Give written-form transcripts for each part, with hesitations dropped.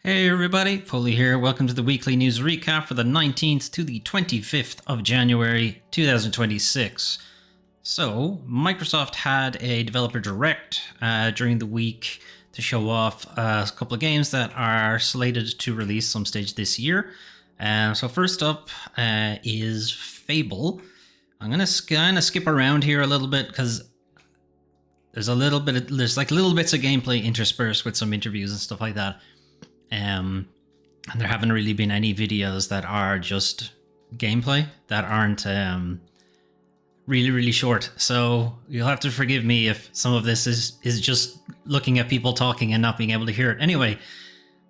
Hey everybody, Foley here. Welcome to the weekly news recap for the 19th to the 25th of January 2026. So, Microsoft had a developer direct during the week to show off a couple of games that are slated to release some stage this year. So first up is Fable. I'm gonna kind of skip around here a little bit because there's little bits of gameplay interspersed with some interviews and stuff like that. And there haven't really been any videos that are just gameplay that aren't really short. So you'll have to forgive me if some of this is just looking at people talking and not being able to hear it. Anyway,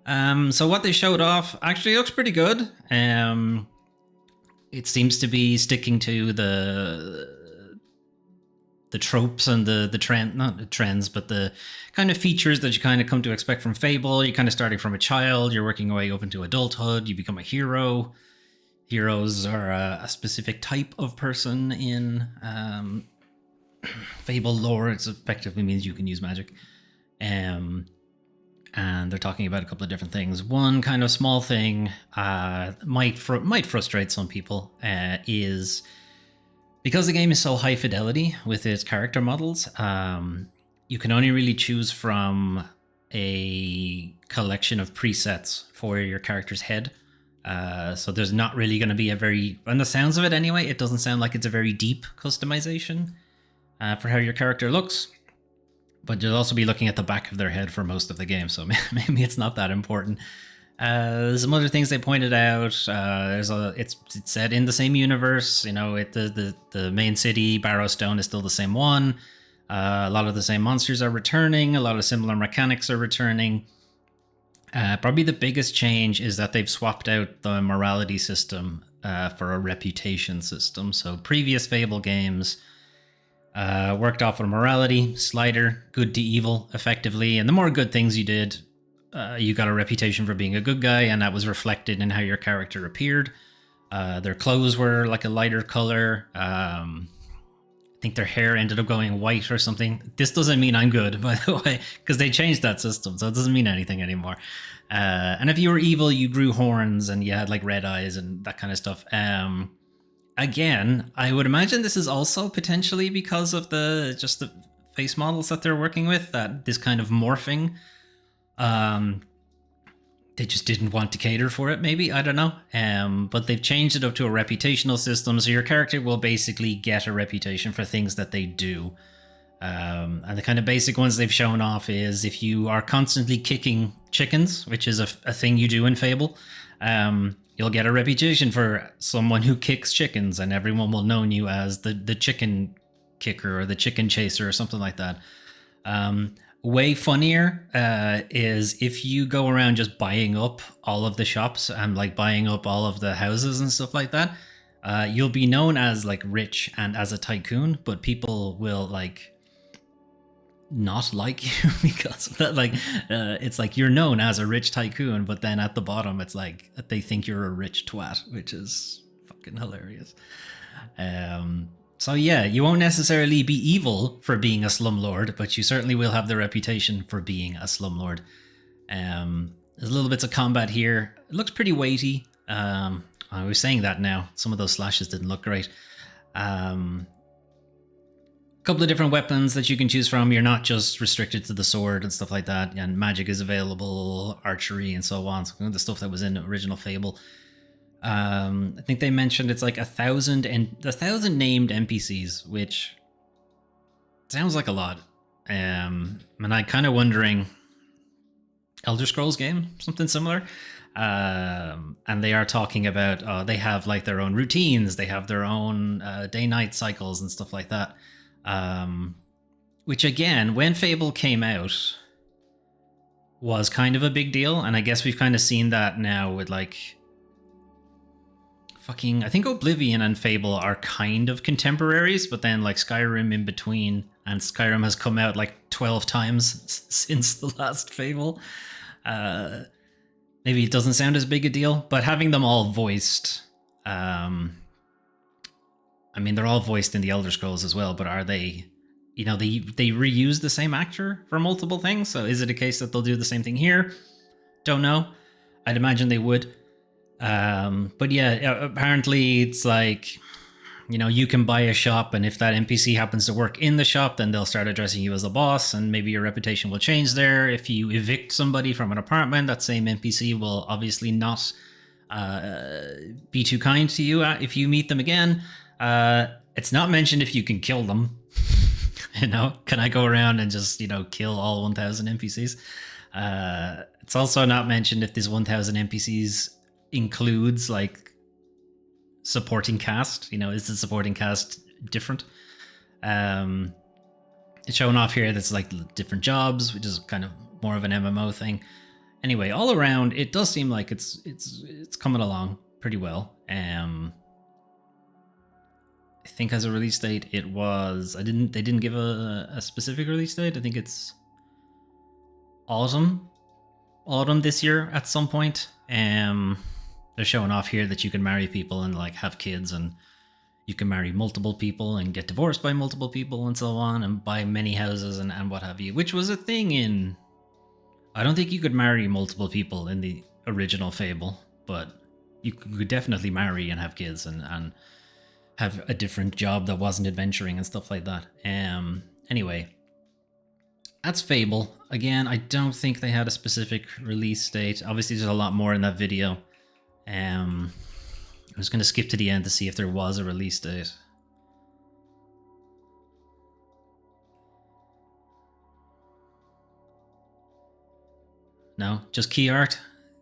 so what they showed off actually looks pretty good. It seems to be sticking to the tropes and the trend, not the trends, but the kind of features that you kind of come to expect from Fable. You're kind of starting from a child, you're working your way up into adulthood, you become a hero. Heroes are a specific type of person in Fable lore. It effectively means you can use magic. And they're talking about a couple of different things. One kind of small thing might frustrate some people is because the game is so high fidelity with its character models, you can only really choose from a collection of presets for your character's head. So there's not really going to be on the sounds of it anyway, it doesn't sound like it's a very deep customization for how your character looks. But you'll also be looking at the back of their head for most of the game, so maybe it's not that important. Some other things they pointed out. It's set in the same universe. You know, the main city, Barrowstone, is still the same one. A lot of the same monsters are returning. A lot of similar mechanics are returning. Probably the biggest change is that they've swapped out the morality system for a reputation system. So previous Fable games worked off a morality slider, good to evil, effectively, and the more good things you did, you got a reputation for being a good guy, and that was reflected in how your character appeared. Their clothes were like a lighter color. I think their hair ended up going white or something. This doesn't mean I'm good, by the way, because they changed that system, so it doesn't mean anything anymore. And if you were evil, you grew horns and you had like red eyes and that kind of stuff. Again, I would imagine this is also potentially because of the face models that they're working with, that this kind of morphing. They just didn't want to cater for it, maybe, I don't know. But they've changed it up to a reputational system, so your character will basically get a reputation for things that they do. And the kind of basic ones they've shown off is if you are constantly kicking chickens, which is a thing you do in Fable, you'll get a reputation for someone who kicks chickens, and everyone will know you as the chicken kicker or the chicken chaser or something like that. Way funnier is if you go around just buying up all of the shops and like buying up all of the houses and stuff like that. You'll be known as like rich and as a tycoon, but people will like not like you because of that. Like it's like you're known as a rich tycoon, but then at the bottom it's like they think you're a rich twat, which is fucking hilarious. So yeah, you won't necessarily be evil for being a slumlord, but you certainly will have the reputation for being a slumlord. There's little bits of combat here. It looks pretty weighty. I was saying that now. Some of those slashes didn't look great. A couple of different weapons that you can choose from. You're not just restricted to the sword and stuff like that. And magic is available, archery and so on. So the stuff that was in the original Fable. I think they mentioned it's like 1,000 named NPCs, which sounds like a lot. And I kind of wondering, Elder Scrolls game, something similar. And they are talking about they have like their own routines, they have their own day-night cycles and stuff like that. Which again, when Fable came out, was kind of a big deal, and I guess we've kind of seen that now with like I think Oblivion and Fable are kind of contemporaries, but then like Skyrim in between, and Skyrim has come out like 12 times since the last Fable. Maybe it doesn't sound as big a deal, but having them all voiced, I mean, they're all voiced in the Elder Scrolls as well, but are they, they reuse the same actor for multiple things? So is it a case that they'll do the same thing here? Don't know. I'd imagine they would. But yeah, apparently it's like, you can buy a shop, and if that NPC happens to work in the shop, then they'll start addressing you as a boss, and maybe your reputation will change there. If you evict somebody from an apartment, that same NPC will obviously not be too kind to you if you meet them again. It's not mentioned if you can kill them. Can I go around and just, kill all 1,000 NPCs? It's also not mentioned if this 1,000 NPCs includes like supporting cast. Is the supporting cast different? It's showing off here that's like different jobs, which is kind of more of an MMO thing. Anyway, all around, it does seem like it's coming along pretty well. I think as a release date, it was they didn't give a specific release date. I think it's autumn this year at some point. They're showing off here that you can marry people and like have kids, and you can marry multiple people and get divorced by multiple people and so on, and buy many houses and what have you, which was a thing in... I don't think you could marry multiple people in the original Fable, but you could definitely marry and have kids and have a different job that wasn't adventuring and stuff like that. Anyway, that's Fable. Again, I don't think they had a specific release date. Obviously, there's a lot more in that video. I was going to skip to the end to see if there was a release date. No, just key art.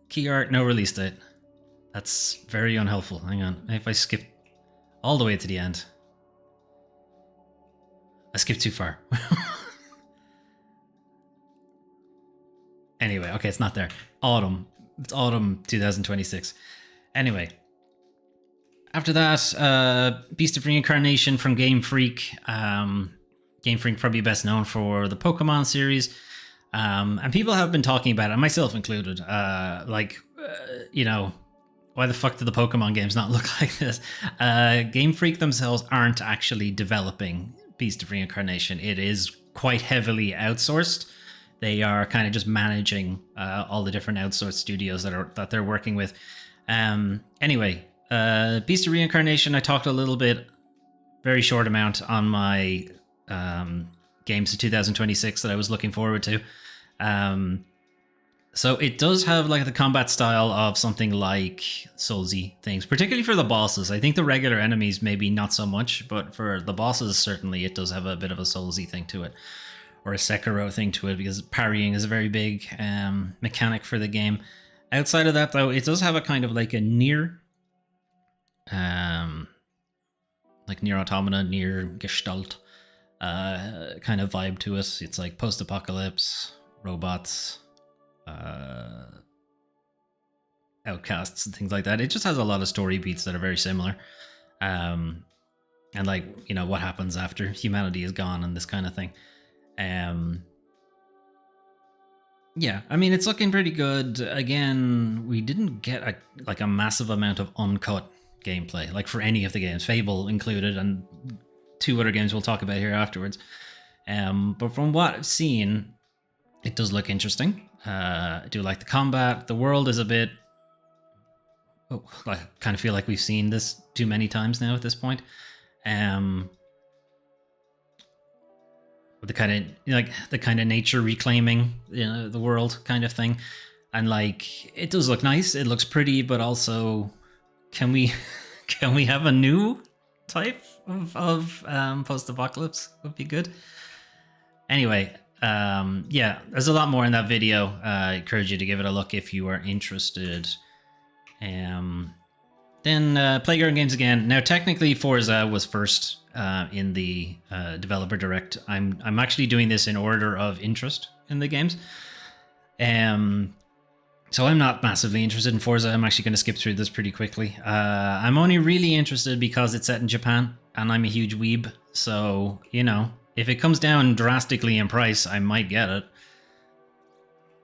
Key art, no release date. That's very unhelpful. Hang on. If I skip all the way to the end. I skipped too far. Anyway, okay, it's not there. Autumn. It's autumn 2026. Anyway. After that, Beast of Reincarnation from Game Freak. Game Freak probably best known for the Pokemon series. And people have been talking about it, myself included. Why the fuck do the Pokemon games not look like this? Game Freak themselves aren't actually developing Beast of Reincarnation. It is quite heavily outsourced. They are kind of just managing all the different outsourced studios that they're working with. Anyway, Beast of Reincarnation, I talked a little bit, very short amount on my games of 2026 that I was looking forward to. So it does have like the combat style of something like Soulsy things, particularly for the bosses. I think the regular enemies maybe not so much, but for the bosses certainly it does have a bit of a Soulsy thing to it, or a Sekiro thing to it, because parrying is a very big mechanic for the game. Outside of that though, it does have a kind of like a Nier, like Nier Automata, Nier Gestalt kind of vibe to it. It's like post-apocalypse, robots, outcasts and things like that. It just has a lot of story beats that are very similar, and like, what happens after humanity is gone and this kind of thing. Yeah, I mean, it's looking pretty good. Again, we didn't get a massive amount of uncut gameplay, like for any of the games, Fable included, and 2 other games we'll talk about here afterwards. But from what I've seen, it does look interesting. I do like the combat. The world is a bit... I kind of feel like we've seen this too many times now at this point. With the kind of nature reclaiming, the world kind of thing, and like it does look nice. It looks pretty, but also, can we have a new type of post-apocalypse? Would be good. Anyway, yeah, there's a lot more in that video. I encourage you to give it a look if you are interested. Then Playground Games again. Now, technically, Forza was first in the developer direct. I'm actually doing this in order of interest in the games. So I'm not massively interested in Forza. I'm actually going to skip through this pretty quickly. I'm only really interested because it's set in Japan, and I'm a huge weeb. So, if it comes down drastically in price, I might get it.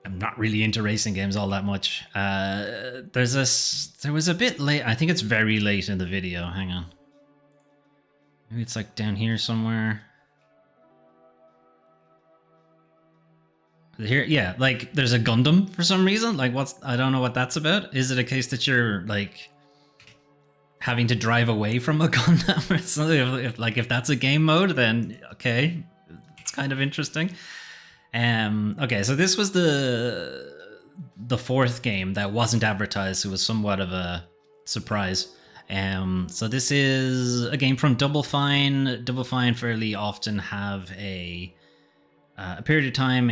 I'm not really into racing games all that much. There was a bit late. I think it's very late in the video. Hang on. Maybe it's like down here somewhere. Here, yeah, like there's a Gundam for some reason. Like, I don't know what that's about. Is it a case that you're like having to drive away from a Gundam or something? If that's a game mode, then okay, it's kind of interesting. Okay, so this was the fourth game that wasn't advertised. So it was somewhat of a surprise. So this is a game from Double Fine. Double Fine fairly often have a period of time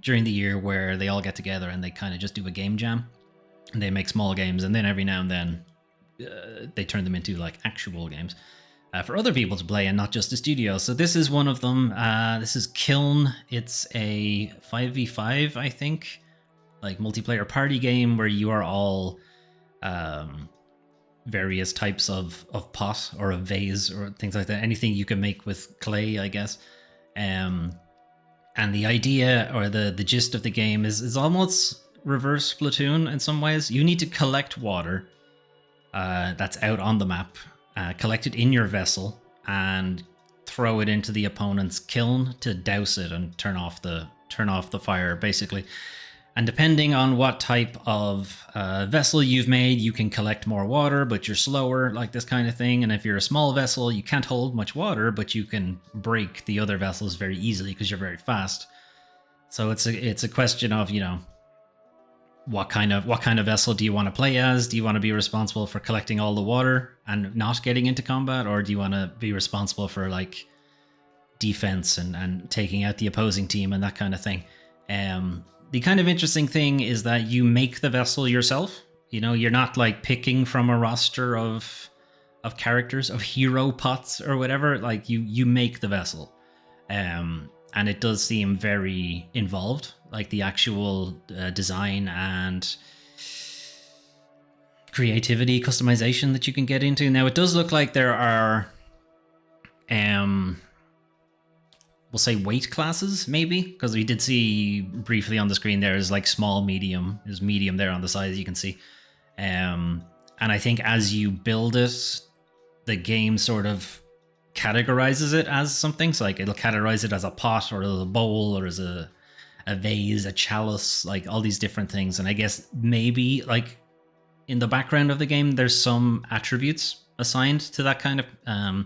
during the year where they all get together and they kind of just do a game jam. And they make small games, and then every now and then they turn them into like actual games for other people to play and not just the studio. So this is one of them. This is Kiln. It's a 5v5, I think, like multiplayer party game where you are all various types of pot or a vase or things like that. Anything you can make with clay, I guess. And the idea or the gist of the game is almost reverse Splatoon in some ways. You need to collect water that's out on the map, collect it in your vessel, and throw it into the opponent's kiln to douse it and turn off the fire, basically. And depending on what type of vessel you've made, you can collect more water, but you're slower, like this kind of thing. And if you're a small vessel, you can't hold much water, but you can break the other vessels very easily because you're very fast. So it's a question of, you know, what kind of vessel do you want to play as? Do you want to be responsible for collecting all the water and not getting into combat, or do you want to be responsible for like defense and taking out the opposing team and that kind of thing? The kind of interesting thing is that you make the vessel yourself. You know, you're not like picking from a roster of characters, of hero pots or whatever. Like you make the vessel. And it does seem very involved, like the actual design and creativity, customization that you can get into. Now, it does look like there are, we'll say weight classes, maybe, because we did see briefly on the screen there is like small, medium. There's medium there on the side, as you can see. And I think as you build it, the game sort of categorizes it as something. So like it'll categorize it as a pot or a bowl or as a vase, a chalice, like all these different things. And I guess maybe like in the background of the game, there's some attributes assigned to that kind of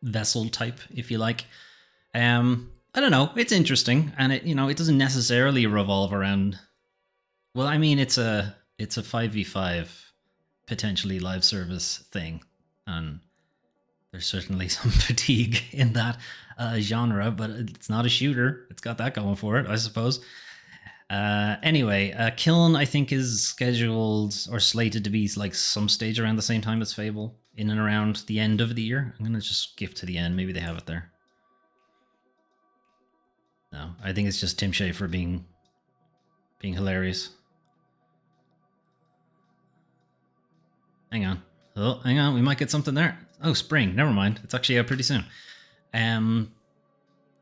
vessel type, if you like. I don't know. It's interesting, and it, you know, it doesn't necessarily revolve around. Well, I mean, it's a 5v5 potentially live service thing, and there's certainly some fatigue in that genre, but it's not a shooter. It's got that going for it, I suppose. Anyway, Kiln, I think, is scheduled or slated to be like some stage around the same time as Fable, in and around the end of the year. I'm going to just skip to the end. Maybe they have it there. No, I think it's just Tim Schafer being hilarious. Hang on. Oh, hang on. We might get something there. Oh, spring. Never mind. It's actually out pretty soon.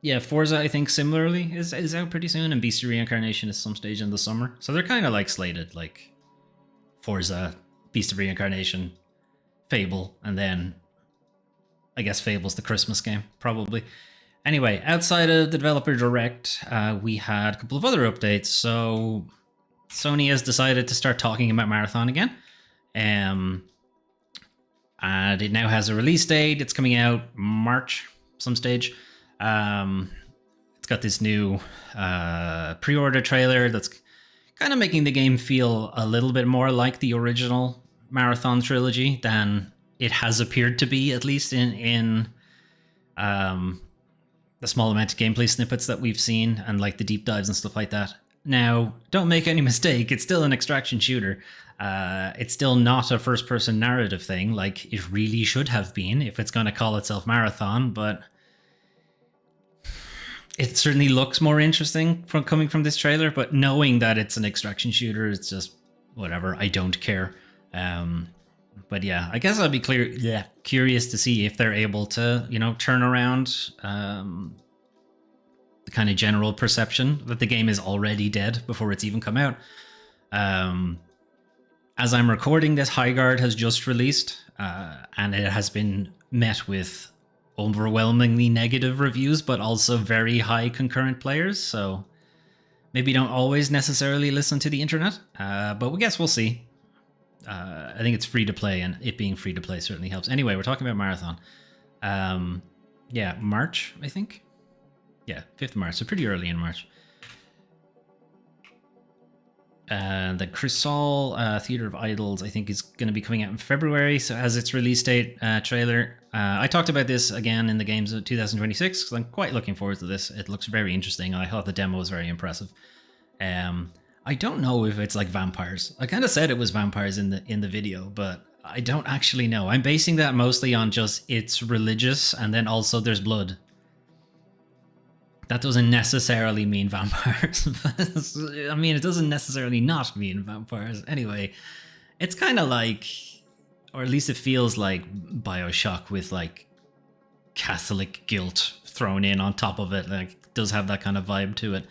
Yeah, Forza, I think, similarly is out pretty soon, and Beast of Reincarnation is some stage in the summer. So they're kind of like slated, like Forza, Beast of Reincarnation, Fable, and then I guess Fable's the Christmas game, probably. Anyway, outside of the Developer Direct, we had a couple of other updates. So Sony has decided to start talking about Marathon again. And it now has a release date. It's coming out March, some stage. It's got this new pre-order trailer that's kind of making the game feel a little bit more like the original Marathon trilogy than it has appeared to be, at least in the small amount of gameplay snippets that we've seen and like the deep dives and stuff like that. Now, don't make any mistake, it's still an extraction shooter. It's still not a first-person narrative thing like it really should have been if it's going to call itself Marathon, but it certainly looks more interesting from coming from this trailer. But knowing that it's an extraction shooter, it's just whatever. I don't care. But yeah, I guess I'd be curious to see if they're able to, you know, turn around the kind of general perception that the game is already dead before it's even come out. As I'm recording this, Highguard has just released, and it has been met with overwhelmingly negative reviews, but also very high concurrent players. So maybe don't always necessarily listen to the internet, but we guess we'll see. I think it's free to play, and it being free to play certainly helps. Anyway, we're talking about Marathon. Yeah, March, I think. Yeah, 5th of March, so pretty early in March. The Crisol Theatre of Idols, I think, is going to be coming out in February, so has its release date trailer. I talked about this again in the games of 2026, because I'm quite looking forward to this. It looks very interesting. I thought the demo was very impressive. I don't know if it's like vampires. I kind of said it was vampires in the video, but I don't actually know. I'm basing that mostly on just it's religious, and then also there's blood. That doesn't necessarily mean vampires. I mean, it doesn't necessarily not mean vampires. Anyway, it's kind of like, or at least it feels like BioShock with like Catholic guilt thrown in on top of it. Like, it does have that kind of vibe to it.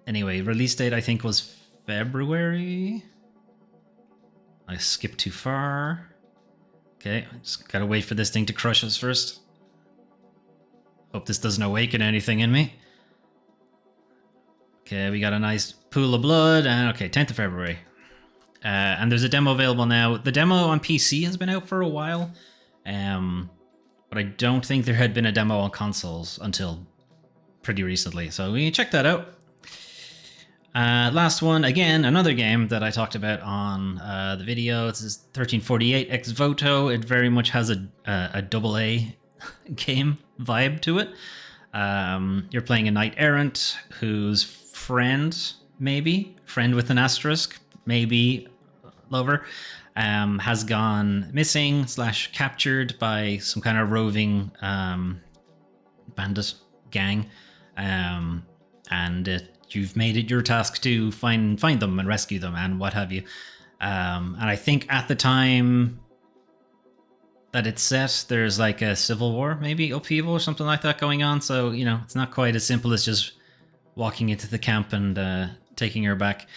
Anyway, release date I think was February. I skipped too far. Okay, just gotta wait for this thing to crush us first. Hope this doesn't awaken anything in me. Okay, we got a nice pool of blood, and okay, 10th of February. And there's a demo available now. The demo on PC has been out for a while, but I don't think there had been a demo on consoles until pretty recently, so we can check that out. Last one, again, another game that I talked about on the video. It's 1348 Ex Voto. It very much has a double A game vibe to it. You're playing a knight errant whose friend with an asterisk, maybe lover, has gone missing / captured by some kind of roving bandit gang, and you've made it your task to find them and rescue them and what have you. And I think at the time that it's set, there's like a civil war, maybe upheaval or something like that going on. So, you know, it's not quite as simple as just walking into the camp and taking her back.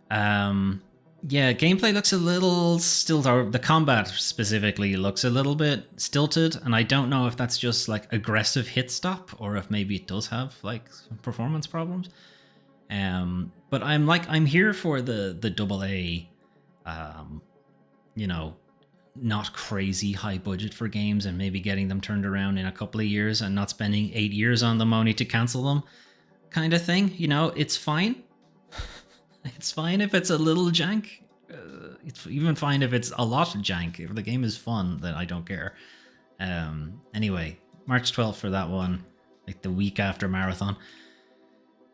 Yeah, gameplay looks a little stilted, or the combat specifically looks a little bit stilted, and I don't know if that's just like aggressive hit stop or if maybe it does have like performance problems. But I'm here for the double A, you know, not crazy high budget for games, and maybe getting them turned around in a couple of years and not spending 8 years on them only to cancel them kind of thing. You know, it's fine. It's fine if it's a little jank. It's even fine if it's a lot jank. If the game is fun, then I don't care. Anyway, March 12th for that one, like the week after Marathon.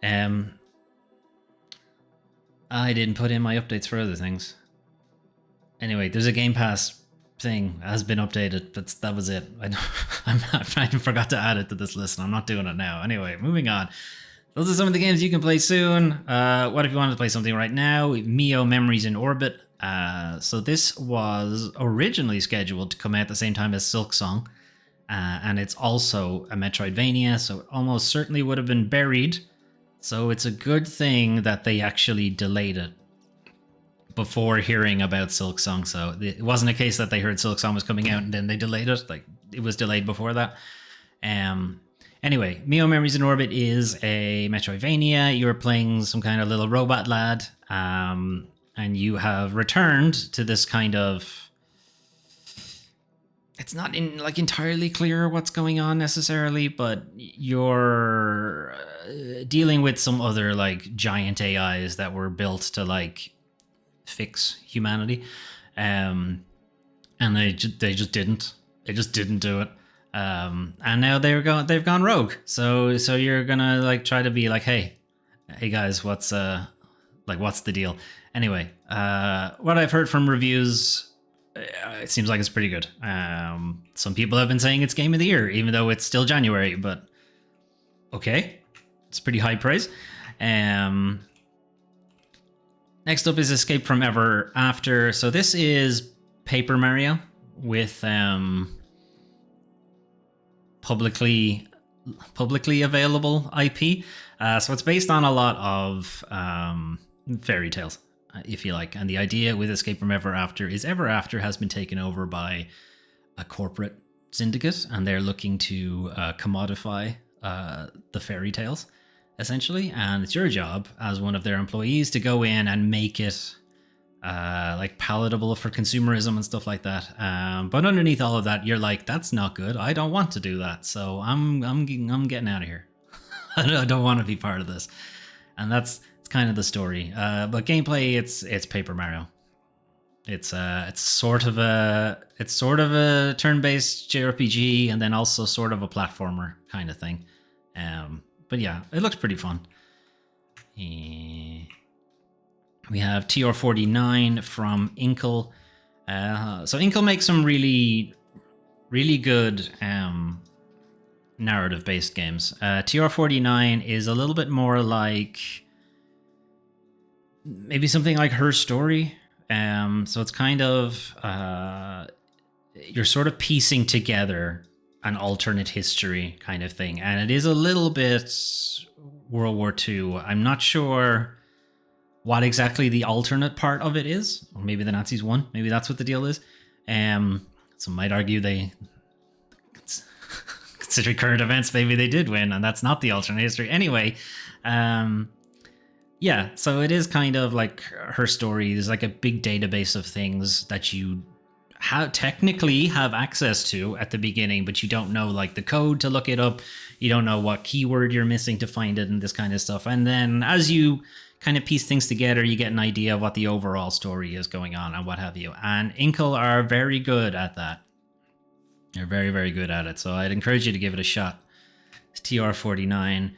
I didn't put in my updates for other things. Anyway, there's a Game Pass thing has been updated. That was it. I forgot to add it to this list, and I'm not doing it now. Anyway, moving on. Those are some of the games you can play soon. What if you wanted to play something right now? Mio Memories in Orbit. So this was originally scheduled to come out at the same time as Silksong, and it's also a Metroidvania, so it almost certainly would have been buried. So it's a good thing that they actually delayed it before hearing about Silksong. So it wasn't a case that they heard Silksong was coming out and then they delayed it. Like, it was delayed before that. Anyway, Mio Memories in Orbit is a Metroidvania. You're playing some kind of little robot lad, and you have returned to this kind of... It's not entirely clear what's going on necessarily, but you're dealing with some other like giant AIs that were built to like fix humanity, and they just didn't do it. And now they've gone rogue. So you're gonna like try to be like, hey guys, what's the deal? Anyway, what I've heard from reviews, it seems like it's pretty good. Some people have been saying it's game of the year, even though it's still January, but okay, it's pretty high praise. Next up is Escape from Ever After. So this is Paper Mario with publicly available IP. So it's based on a lot of fairy tales, if you like. And the idea with Escape from Ever After is Ever After has been taken over by a corporate syndicate, and they're looking to commodify the fairy tales, essentially. And it's your job as one of their employees to go in and make it like palatable for consumerism and stuff like that. But underneath all of that, you're like, that's not good. I don't want to do that. So I'm getting out of here. I don't want to be part of this. And it's kind of the story. But gameplay, it's Paper Mario. It's sort of a turn-based JRPG, and then also sort of a platformer kind of thing. But yeah, it looks pretty fun. We have TR49 from Inkle. So Inkle makes some really, really good narrative-based games. TR49 is a little bit more like maybe something like Her Story. So it's kind of you're sort of piecing together an alternate history kind of thing, and it is a little bit World War II. I'm not sure what exactly the alternate part of it is, or maybe the Nazis won. Maybe that's what the deal is. Some might argue they, considering current events, maybe they did win, and that's not the alternate history. Anyway, yeah, so it is kind of like Her Story. There's like a big database of things that you technically have access to at the beginning, but you don't know like the code to look it up. You don't know what keyword you're missing to find it and this kind of stuff. And then as you kind of piece things together, you get an idea of what the overall story is going on and what have you. And Inkle are very good at that. They're very, very good at it. So I'd encourage you to give it a shot. It's TR49.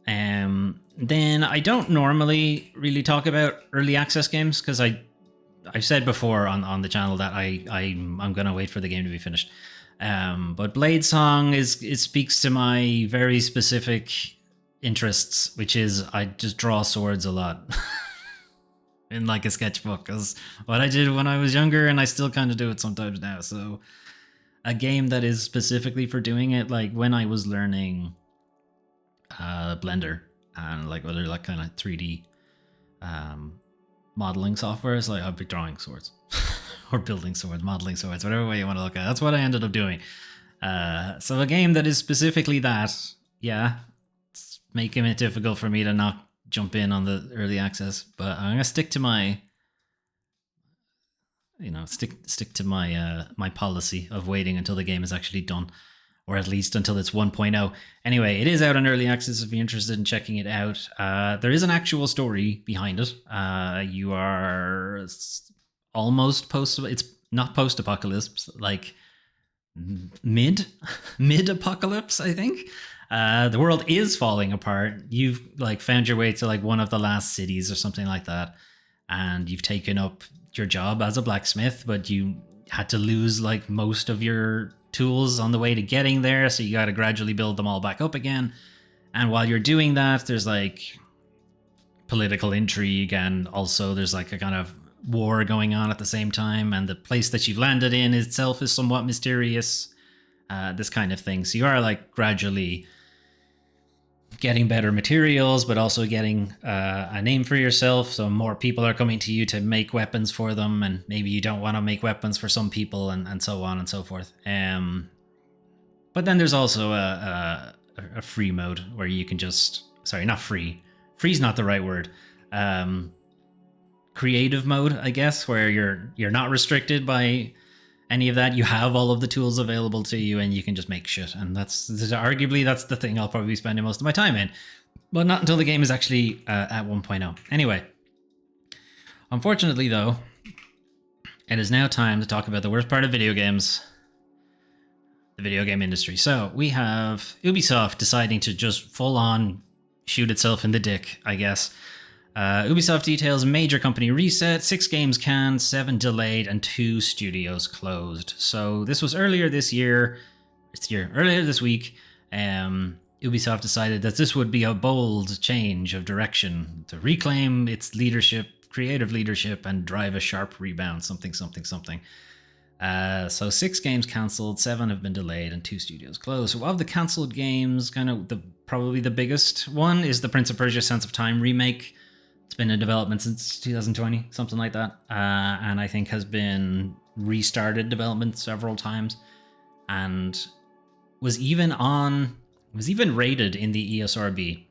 Then I don't normally really talk about early access games because I've said before on the channel that I'm gonna wait for the game to be finished. But Blade Song it speaks to my very specific interests, which is I just draw swords a lot in like a sketchbook, because what I did when I was younger, and I still kind of do it sometimes now. So a game that is specifically for doing it, like when I was learning Blender and like other like kind of 3D modeling software, is like I'd be drawing swords or building swords, modeling swords, whatever way you want to look at it. That's what I ended up doing. So a game that is specifically that, yeah, it's making it difficult for me to not jump in on the early access, but I'm gonna stick to my stick to my my policy of waiting until the game is actually done, or at least until it's 1.0. Anyway, it is out on early access if you're interested in checking it out. There is an actual story behind it. You are almost it's not post-apocalypse, like mid-apocalypse, I think. The world is falling apart. You've like found your way to like one of the last cities or something like that, and you've taken up your job as a blacksmith, but you had to lose like most of your tools on the way to getting there, so you got to gradually build them all back up again. And while you're doing that, there's like political intrigue, and also there's like a kind of war going on at the same time, and the place that you've landed in itself is somewhat mysterious, this kind of thing. So you are like gradually getting better materials, but also getting a name for yourself. So more people are coming to you to make weapons for them, and maybe you don't want to make weapons for some people, and so on and so forth. But then there's also a free mode where you can just, sorry, not free. Free's not the right word. Creative mode, I guess, where you're not restricted by any of that. You have all of the tools available to you, and you can just make shit. And that's arguably the thing I'll probably be spending most of my time in, but not until the game is actually at 1.0. Anyway, unfortunately though, it is now time to talk about the worst part of video games, the video game industry. So we have Ubisoft deciding to just full on shoot itself in the dick, I guess. Ubisoft details major company reset, 6 games canned, 7 delayed, and 2 studios closed. So this was earlier this week. Ubisoft decided that this would be a bold change of direction to reclaim its leadership, creative leadership, and drive a sharp rebound, something. So 6 games cancelled, 7 have been delayed, and 2 studios closed. So of the cancelled games, kind of probably the biggest one is the Prince of Persia: Sands of Time remake. It's been in development since 2020, something like that, and I think has been restarted development several times. and was even rated in the ESRB.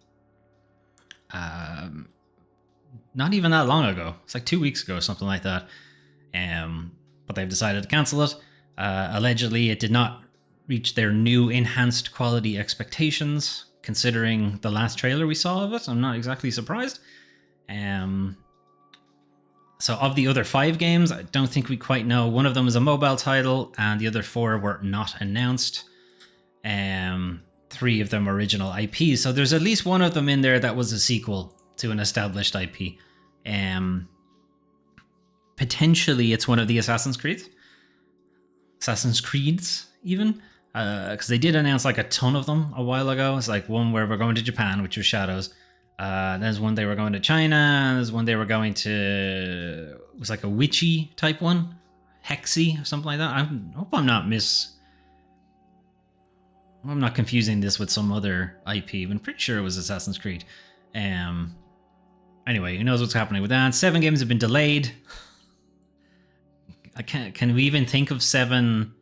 Not even that long ago. It's like 2 weeks ago, something like that. But they've decided to cancel it. Allegedly, it did not reach their new enhanced quality expectations, considering the last trailer we saw of it. I'm not exactly surprised. So of the other 5 games, I don't think we quite know. One of them is a mobile title, and the other 4 were not announced. 3 of them original IPs. So there's at least one of them in there that was a sequel to an established IP. Potentially it's one of the Assassin's Creeds, even. Because they did announce like a ton of them a while ago. It's like one where we're going to Japan, which was Shadows. There's one they were going to China. There's one they were going to... It was like a witchy type one. Hexy or something like that. I hope I'm not confusing this with some other IP. I'm pretty sure it was Assassin's Creed. Anyway, who knows what's happening with that. 7 games have been delayed. Can we even think of 7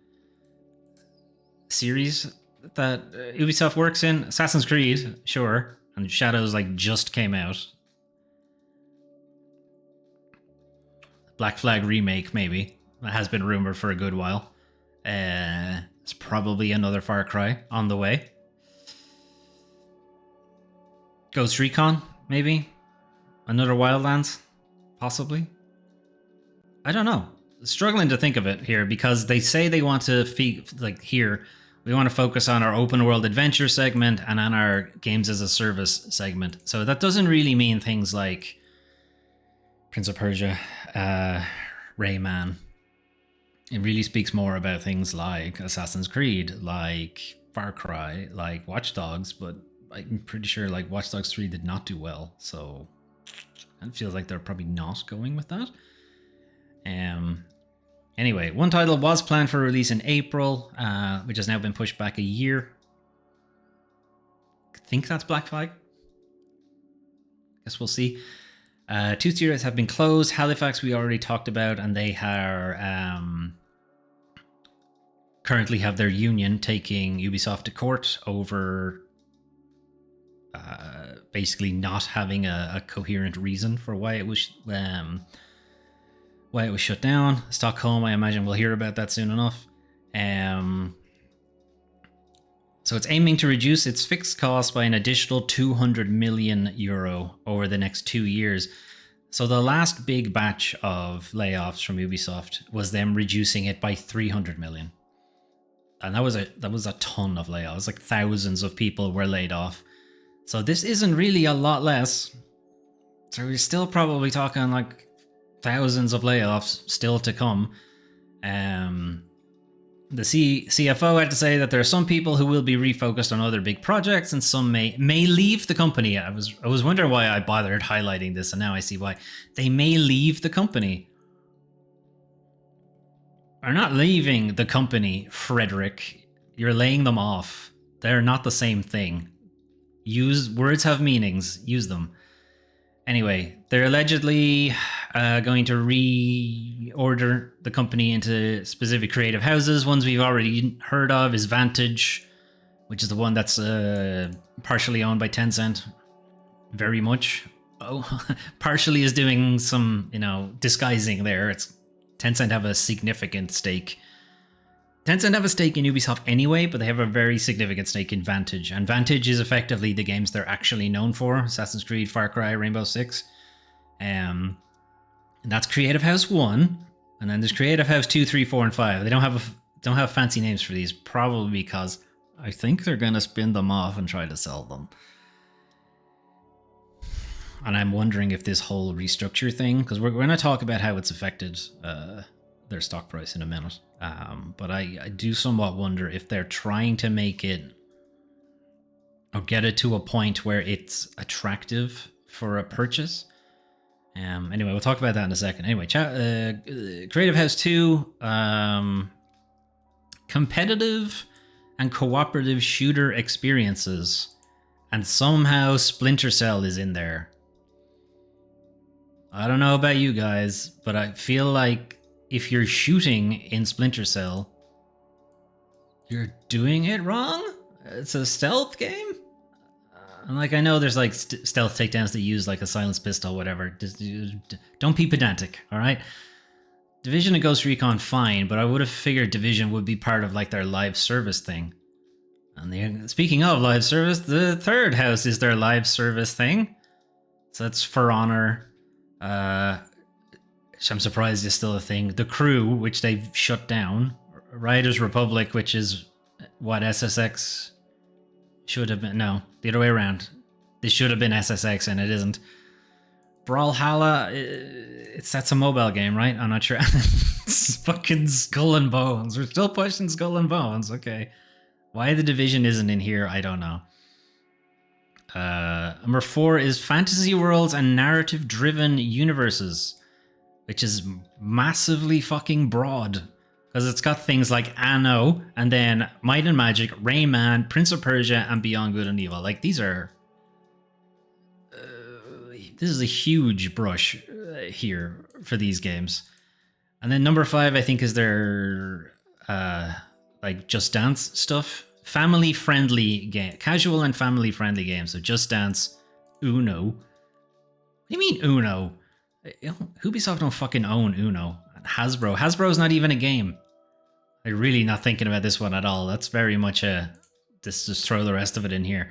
series that Ubisoft works in? Assassin's Creed, sure. And Shadows like just came out. Black Flag remake, maybe. That has been rumored for a good while. It's probably another Far Cry on the way. Ghost Recon, maybe. Another Wildlands, possibly. I don't know. Struggling to think of it here because they say they want to we want to focus on our open world adventure segment and on our games as a service segment. So that doesn't really mean things like Prince of Persia, Rayman. It really speaks more about things like Assassin's Creed, like Far Cry, like Watch Dogs, but I'm pretty sure like Watch Dogs 3 did not do well. So it feels like they're probably not going with that. Anyway, one title was planned for release in April, which has now been pushed back a year. I think that's Black Flag. Guess we'll see. 2 studios have been closed. Halifax we already talked about, and they are currently have their union taking Ubisoft to court over basically not having a coherent reason for why it was shut down. Stockholm, I imagine we'll hear about that soon enough. So it's aiming to reduce its fixed costs by an additional 200 million euro over the next 2 years. So the last big batch of layoffs from Ubisoft was them reducing it by 300 million. And that was a ton of layoffs. Like thousands of people were laid off. So this isn't really a lot less. So we're still probably talking like thousands of layoffs still to come. The CFO had to say that there are some people who will be refocused on other big projects, and some may leave the company. I was wondering why I bothered highlighting this, and now I see why. They may leave the company. Are not leaving the company, Frederick. You're laying them off. They're not the same thing. Words have meanings. Use them. Anyway, they're allegedly going to reorder the company into specific creative houses. Ones we've already heard of is Vantage, which is the one that's partially owned by Tencent. Very much. Oh, partially is doing some, disguising there. Tencent have a significant stake. Tencent have a stake in Ubisoft anyway, but they have a very significant stake in Vantage. And Vantage is effectively the games they're actually known for. Assassin's Creed, Far Cry, Rainbow Six. And that's Creative House 1. And then there's Creative House 2, 3, 4, and 5. They don't have fancy names for these, probably because I think they're going to spin them off and try to sell them. And I'm wondering if this whole restructure thing, because we're going to talk about how it's affected their stock price in a minute. But I do somewhat wonder if they're trying to make it or get it to a point where it's attractive for a purchase. Anyway, we'll talk about that in a second. Anyway, Creative House 2, competitive and cooperative shooter experiences, and somehow Splinter Cell is in there. I don't know about you guys, but I feel like if you're shooting in Splinter Cell, You're doing it wrong? It's a stealth game? And like, I know there's like stealth takedowns that use like a silenced pistol, whatever. Just, don't be pedantic, all right? Division and Ghost Recon, fine, but I would have figured Division would be part of like their live service thing. And speaking of live service, the third house is their live service thing. So that's For Honor, which I'm surprised is still a thing. The Crew, which they've shut down. Riders Republic, which is what SSX should have been. No, the other way around. This should have been SSX and it isn't. Brawlhalla, that's a mobile game, right? I'm not sure. It's fucking Skull and Bones. We're still pushing Skull and Bones. Okay. Why the Division isn't in here, I don't know. Number 4 is fantasy worlds and narrative-driven universes, which is massively fucking broad. Because it's got things like Anno, and then Might and Magic, Rayman, Prince of Persia, and Beyond Good and Evil. Like, these are... this is a huge brush here for these games. And then number 5, I think, is their... like Just Dance stuff. Family friendly game, casual and family friendly games. So Just Dance, Uno. What do you mean Uno? Ubisoft don't fucking own Uno. And Hasbro's not even a game. I'm really not thinking about this one at all. That's very much a just throw the rest of it in here.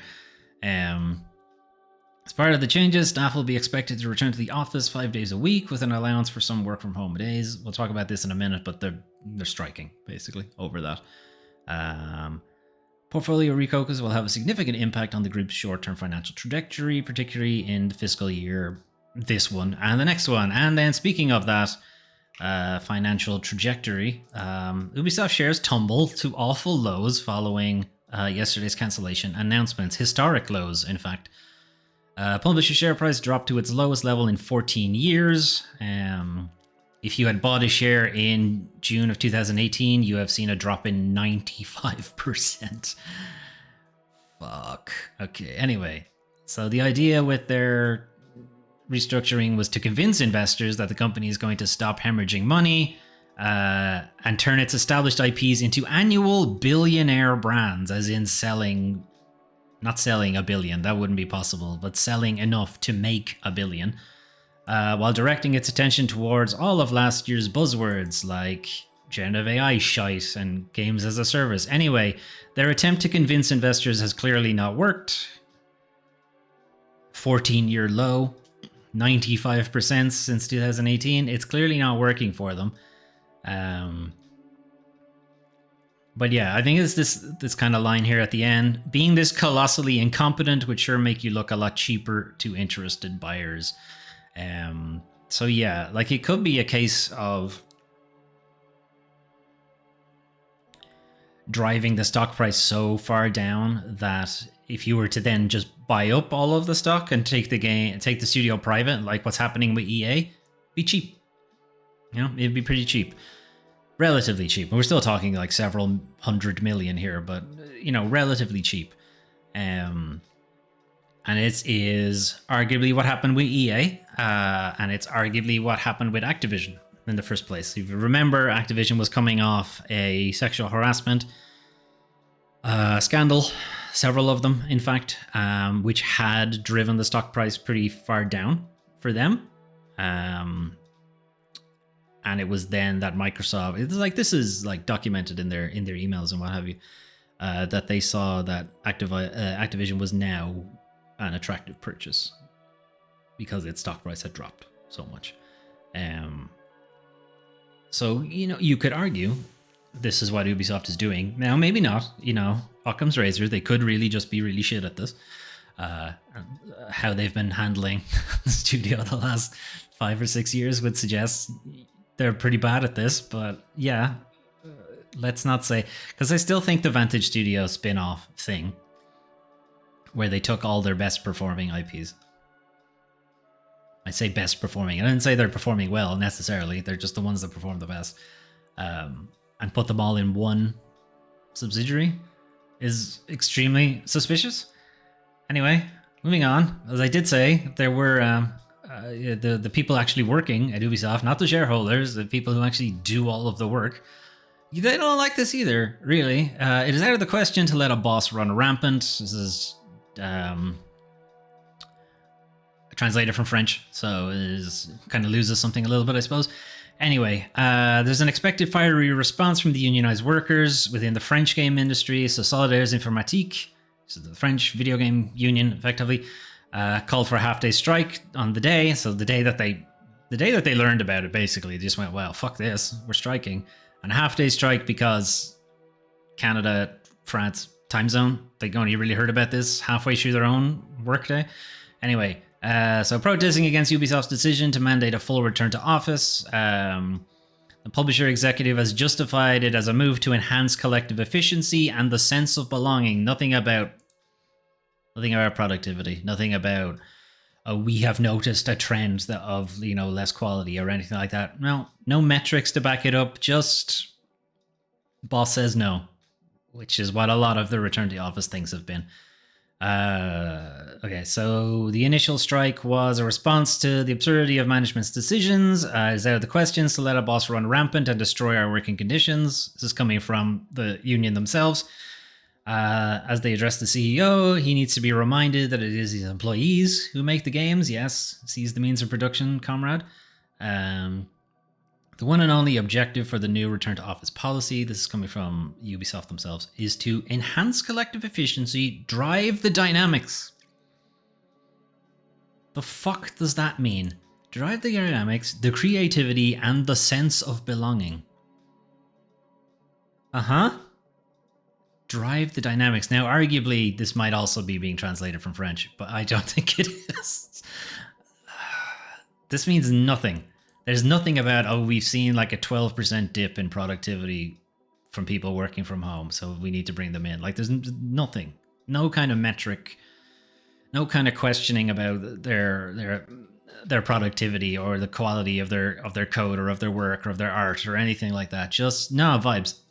As part of the changes, staff will be expected to return to the office 5 days a week with an allowance for some work from home days. We'll talk about this in a minute, but they're striking basically over that. Portfolio refocus will have a significant impact on the group's short-term financial trajectory, particularly in the fiscal year, this one and the next one. And then speaking of that financial trajectory, Ubisoft shares tumble to awful lows following yesterday's cancellation announcements. Historic lows, in fact. Publisher share price dropped to its lowest level in 14 years. If you had bought a share in June of 2018, you have seen a drop in 95%. Fuck. Okay, anyway. So the idea with their restructuring was to convince investors that the company is going to stop hemorrhaging money and turn its established IPs into annual billionaire brands, as in selling... Not selling a billion, that wouldn't be possible, but selling enough to make a billion. While directing its attention towards all of last year's buzzwords like generative AI shite and games as a service. Anyway, their attempt to convince investors has clearly not worked. 14-year low, 95% since 2018. It's clearly not working for them. But yeah, I think it's this kind of line here at the end. Being this colossally incompetent would sure make you look a lot cheaper to interested buyers. So yeah, like it could be a case of driving the stock price so far down that if you were to then just buy up all of the stock and take the studio private, like what's happening with EA, be cheap. You know, it'd be pretty cheap. Relatively cheap. We're still talking like several 100 million here, but you know, relatively cheap. And it is arguably what happened with EA, and it's arguably what happened with Activision in the first place. If you remember, Activision was coming off a sexual harassment scandal, several of them, in fact, which had driven the stock price pretty far down for them. And it was then that Microsoft, it's like, this is like documented in their emails and what have you, that they saw that Activision was now an attractive purchase because its stock price had dropped so much. So, you know, you could argue this is what Ubisoft is doing. Now, maybe not, you know, Occam's razor. They could really just be really shit at this. How they've been handling the studio the last 5 or 6 years would suggest they're pretty bad at this, but yeah, let's not say, because I still think the Vantage Studio spin-off thing, where they took all their best performing IPs. I say best performing. I didn't say they're performing well necessarily. They're just the ones that perform the best. And put them all in one subsidiary is extremely suspicious. Anyway, moving on. As I did say, there were the people actually working at Ubisoft, not the shareholders, the people who actually do all of the work, They don't like this either, really. It is out of the question to let a boss run rampant. This is translated from French, so it kind of loses something a little bit, I suppose. Anyway, there's an expected fiery response from the unionized workers within the French game industry. So Solidaires Informatique, so the French video game union, effectively, called for a half-day strike on the day. So the day that they learned about it, basically, they just went, well, fuck this, we're striking. And a half-day strike because Canada, France, time zone, they only really heard about this halfway through their own workday. Anyway, so protesting against Ubisoft's decision to mandate a full return to office. The publisher executive has justified it as a move to enhance collective efficiency and the sense of belonging. Nothing about productivity. Nothing about we have noticed a trend of less quality or anything like that. No metrics to back it up. Just boss says no, which is what a lot of the return to office things have been. Okay, so the initial strike was a response to the absurdity of management's decisions. It's out of the questions to let a boss run rampant and destroy our working conditions. This is coming from the union themselves. As they address the CEO, he needs to be reminded that it is his employees who make the games. Yes, seize the means of production, comrade. The one and only objective for the new return to office policy, this is coming from Ubisoft themselves, is to enhance collective efficiency, drive the dynamics. The fuck does that mean? Drive the dynamics, the creativity, and the sense of belonging. Drive the dynamics. Now, arguably, this might also be being translated from French, but I don't think it is. This means nothing. There's nothing about, we've seen like a 12% dip in productivity from people working from home, so we need to bring them in. Like, there's nothing. No kind of metric, no kind of questioning about their productivity or the quality of their code or of their work or of their art or anything like that. Just, no, vibes.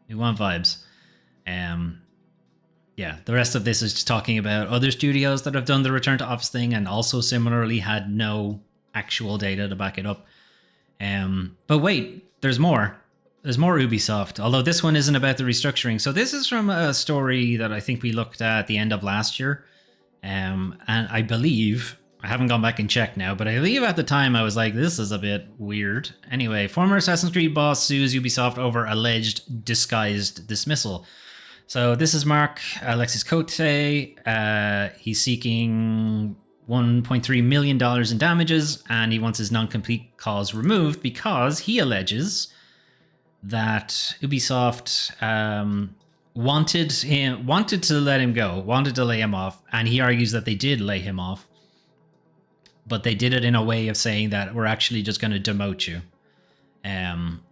We want vibes. Yeah, the rest of this is just talking about other studios that have done the return to office thing and also similarly had no actual data to back it up. But wait, there's more. There's more Ubisoft, although this one isn't about the restructuring. So this is from a story that I think we looked at the end of last year. And I believe, I haven't gone back and checked now, but I believe at the time I was like, this is a bit weird. Anyway, former Assassin's Creed boss sues Ubisoft over alleged disguised dismissal. So this is Mark Alexis Cote. He's seeking $1.3 million in damages, and he wants his non-compete clause removed because he alleges that Ubisoft wanted to let him go, wanted to lay him off, and he argues that they did lay him off, but they did it in a way of saying that we're actually just going to demote you,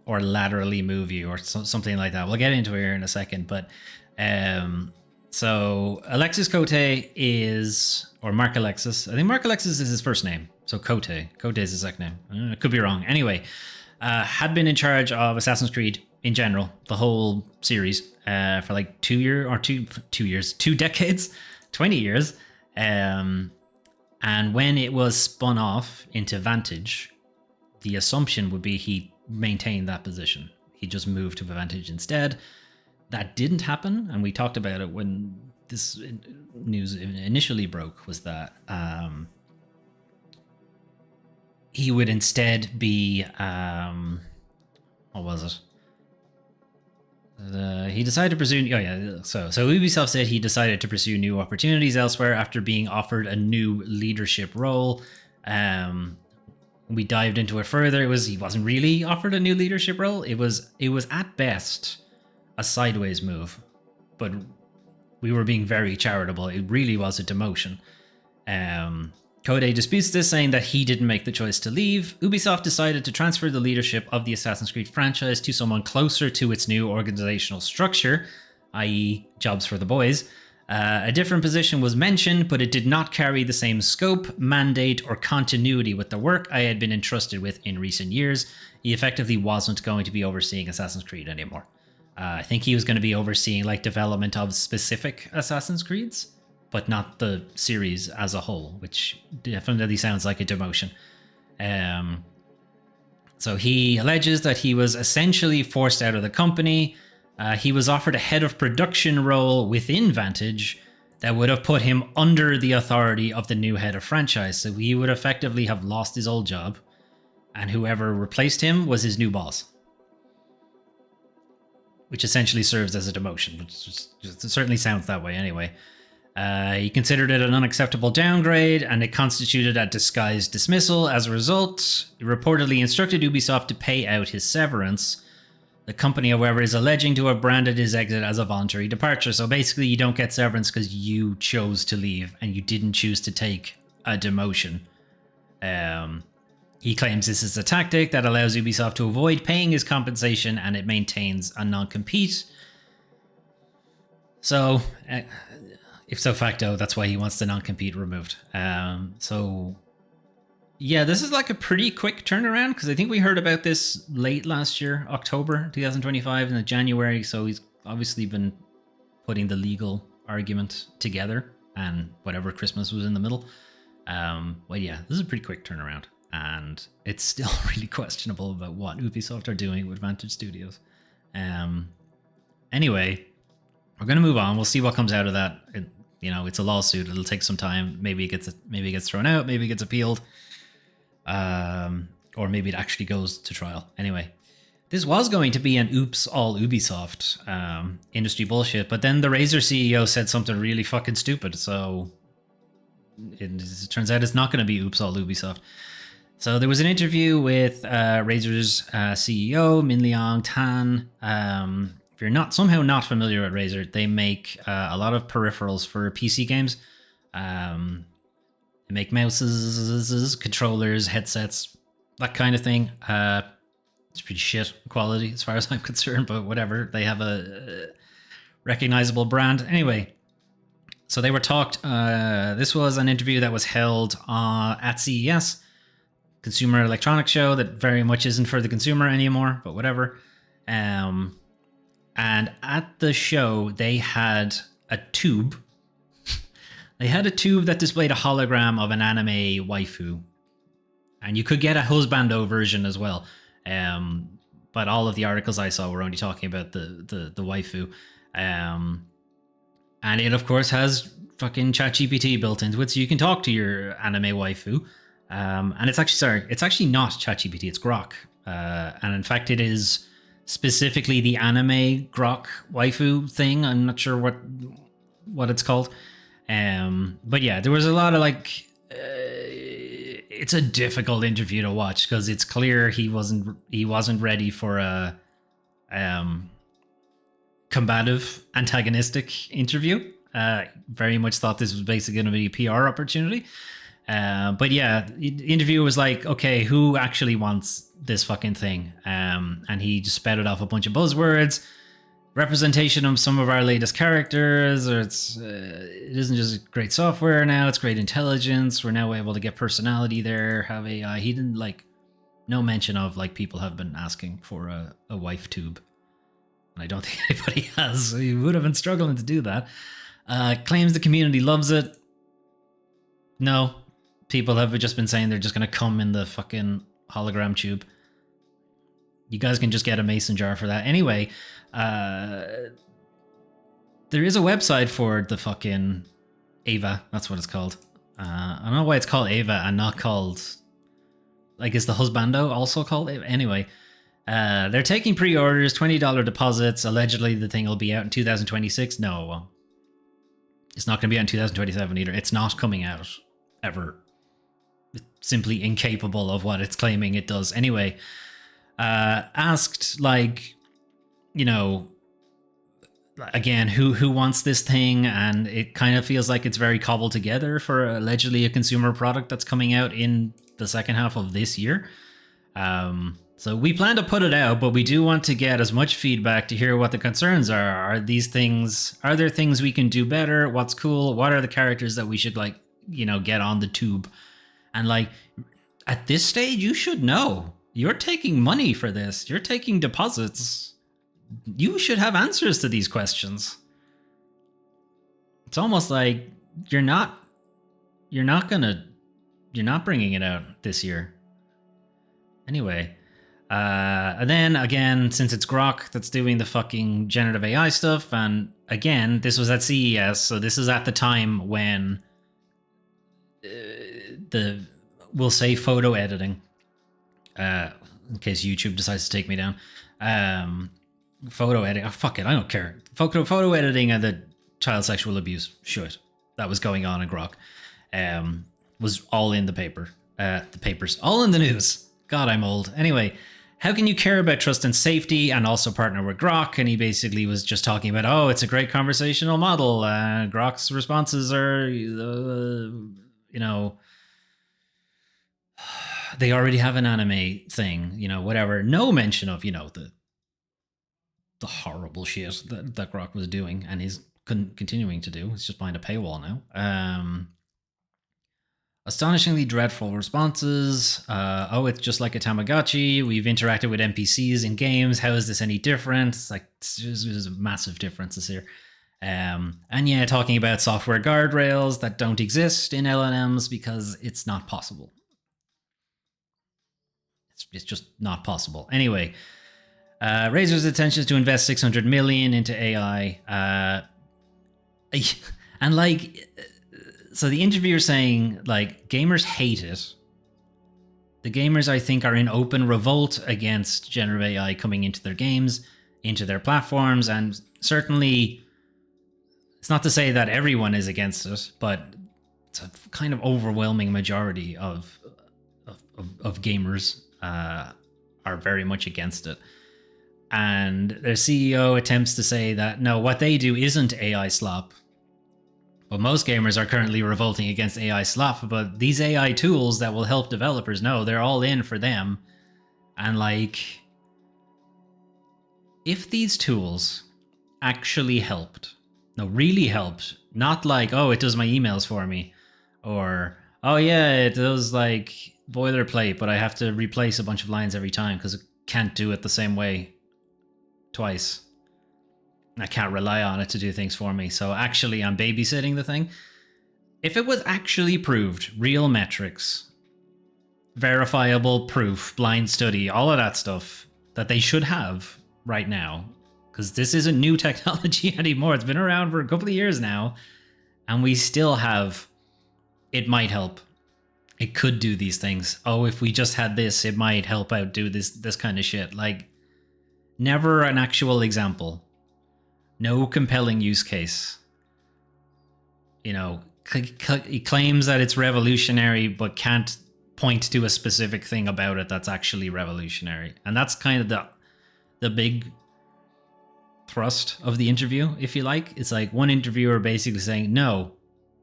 or laterally move you, or something like that. We'll get into it here in a second, but so Alexis Cote is, or Mark Alexis, I think Mark Alexis is his first name, so Cote is his second name. I could be wrong. Anyway, had been in charge of Assassin's Creed in general, the whole series, for like 2 decades, 20 years. And when it was spun off into Vantage, the assumption would be he maintained that position. He just moved to Vantage instead. That didn't happen, and we talked about it when this news initially broke, was that he would instead be, what was it? He decided to pursue, so Ubisoft said he decided to pursue new opportunities elsewhere after being offered a new leadership role. We dived into it further. He wasn't really offered a new leadership role. It was at best a sideways move, but we were being very charitable. It really was a demotion. Code disputes this, saying that he didn't make the choice to leave. Ubisoft decided to transfer the leadership of the Assassin's Creed franchise to someone closer to its new organizational structure, i.e. jobs for the boys. A different position was mentioned, but it did not carry the same scope, mandate, or continuity with the work I had been entrusted with in recent years. He effectively wasn't going to be overseeing Assassin's Creed anymore. I think he was going to be overseeing like development of specific Assassin's Creeds, but not the series as a whole, which definitely sounds like a demotion. So he alleges that he was essentially forced out of the company. He was offered a head of production role within Vantage that would have put him under the authority of the new head of franchise. So he would effectively have lost his old job, and whoever replaced him was his new boss, which essentially serves as a demotion. It certainly sounds that way anyway. He considered it an unacceptable downgrade, and it constituted a disguised dismissal. As a result, he reportedly instructed Ubisoft to pay out his severance. The company, however, is alleging to have branded his exit as a voluntary departure. So basically, you don't get severance because you chose to leave and you didn't choose to take a demotion. He claims this is a tactic that allows Ubisoft to avoid paying his compensation, and it maintains a non-compete. So, ipso facto, that's why he wants the non-compete removed. So, yeah, this is like a pretty quick turnaround, because I think we heard about this late last year, October 2025, in January. So he's obviously been putting the legal argument together, and whatever, Christmas was in the middle. Well, yeah, this is a pretty quick turnaround, and it's still really questionable about what Ubisoft are doing with Vantage Studios. Anyway, we're going to move on. We'll see what comes out of that. It's a lawsuit. It'll take some time. Maybe it gets thrown out. Maybe it gets appealed. Or maybe it actually goes to trial. Anyway, this was going to be an oops all Ubisoft industry bullshit, but then the Razer CEO said something really fucking stupid. So it turns out it's not going to be oops all Ubisoft. So there was an interview with Razer's CEO, Min Liang Tan. If you're somehow not familiar with Razer, they make a lot of peripherals for PC games. They make mouses, controllers, headsets, that kind of thing. It's pretty shit quality as far as I'm concerned, but whatever. They have a recognizable brand. Anyway, so they were talked. This was an interview that was held at CES, Consumer Electronics Show, that very much isn't for the consumer anymore, but whatever. And at the show, they had a tube. They had a tube that displayed a hologram of an anime waifu. And you could get a husbando version as well. But all of the articles I saw were only talking about the waifu. And it, of course, has fucking ChatGPT built into it, so you can talk to your anime waifu. And it's actually not ChatGPT, it's Grok. And in fact, it is specifically the anime Grok waifu thing. I'm not sure what it's called. But yeah, there was a lot of it's a difficult interview to watch because it's clear he wasn't ready for a combative, antagonistic interview. Very much thought this was basically going to be a PR opportunity. But yeah, the interview was like, okay, who actually wants this fucking thing? And he just spouted off a bunch of buzzwords. Representation of some of our latest characters, or it isn't just great software now, it's great intelligence. We're now able to get personality there, have AI. He didn't no mention of people have been asking for a wife tube. And I don't think anybody has, so he would have been struggling to do that. Claims the community loves it. No, people have just been saying they're just going to come in the fucking hologram tube. You guys can just get a mason jar for that. Anyway, there is a website for the fucking Ava. That's what it's called. I don't know why it's called Ava and not called... is the husbando also called Ava? Anyway, they're taking pre-orders, $20 deposits. Allegedly, the thing will be out in 2026. No, it won't. It's not going to be out in 2027 either. It's not coming out ever. It's simply incapable of what it's claiming it does. Anyway... asked again, who wants this thing, and it kind of feels like it's very cobbled together for allegedly a consumer product that's coming out in the second half of this year. So we plan to put it out, but we do want to get as much feedback to hear what the concerns are. Are there things we can do better? What's cool? What are the characters that we should get on the tube? And at this stage, you should know. You're taking money for this. You're taking deposits. You should have answers to these questions. It's almost like you're not bringing it out this year. Anyway, And then again, since it's Grok that's doing the fucking generative AI stuff, and again, this was at CES, so this is at the time when we'll say photo editing, in case YouTube decides to take me down. Photo editing, oh, fuck it, I don't care. Photo editing and the child sexual abuse shit that was going on in Grok was all in the papers, all in the news. God, I'm old. Anyway, how can you care about trust and safety and also partner with Grok? And he basically was just talking about, oh, it's a great conversational model. Grok's responses are, they already have an anime thing, whatever. No mention of, the horrible shit that Grok was doing and is continuing to do. It's just behind a paywall now. Astonishingly dreadful responses. It's just like a Tamagotchi. We've interacted with NPCs in games. How is this any different? It's like, there's massive differences here. And yeah, talking about software guardrails that don't exist in LLMs because it's not possible. It's just not possible. Anyway, Razer's intentions to invest $600 million into AI. And like... So the interviewer saying, like, gamers hate it. The gamers, I think, are in open revolt against generative AI coming into their games, into their platforms, and certainly, it's not to say that everyone is against it, but it's a kind of overwhelming majority of gamers are very much against it. And their CEO attempts to say that, no, what they do isn't AI slop. Well, most gamers are currently revolting against AI slop, but these AI tools that will help developers, no, they're all in for them. And like, if these tools actually helped, no, really helped, not like, oh, it does my emails for me, or, oh yeah, it does like boilerplate, but I have to replace a bunch of lines every time because it can't do it the same way twice. I can't rely on it to do things for me. So actually, I'm babysitting the thing. If it was actually proved, real metrics, verifiable proof, blind study, all of that stuff that they should have right now, because this isn't new technology anymore. It's been around for a couple of years now, and we still have, it might help. It could do these things. Oh, if we just had this, it might help out do this kind of shit. Like, never an actual example. No compelling use case. He claims that it's revolutionary, but can't point to a specific thing about it that's actually revolutionary. And that's kind of the big thrust of the interview, if you like. It's like one interviewer basically saying, no,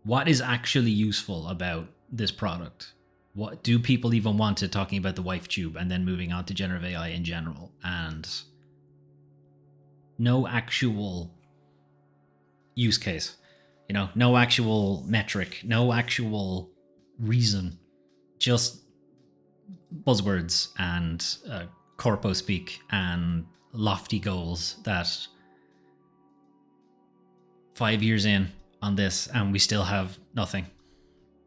what is actually useful about this product? What do people even want it, talking about the wife tube, and then moving on to generative AI in general. And no actual use case, no actual metric, no actual reason, just buzzwords and corpo speak and lofty goals that 5 years in on this and we still have nothing,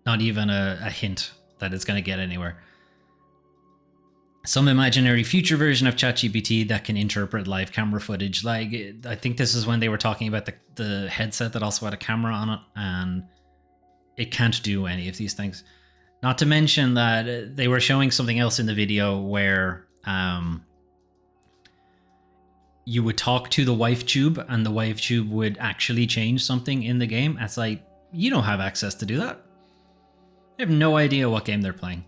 not even a hint that it's going to get anywhere. Some imaginary future version of ChatGPT that can interpret live camera footage. Like, I think this is when they were talking about the headset that also had a camera on it, and it can't do any of these things. Not to mention that they were showing something else in the video where you would talk to the wife tube and the wife tube would actually change something in the game. It's like, you don't have access to do that. You have no idea what game they're playing.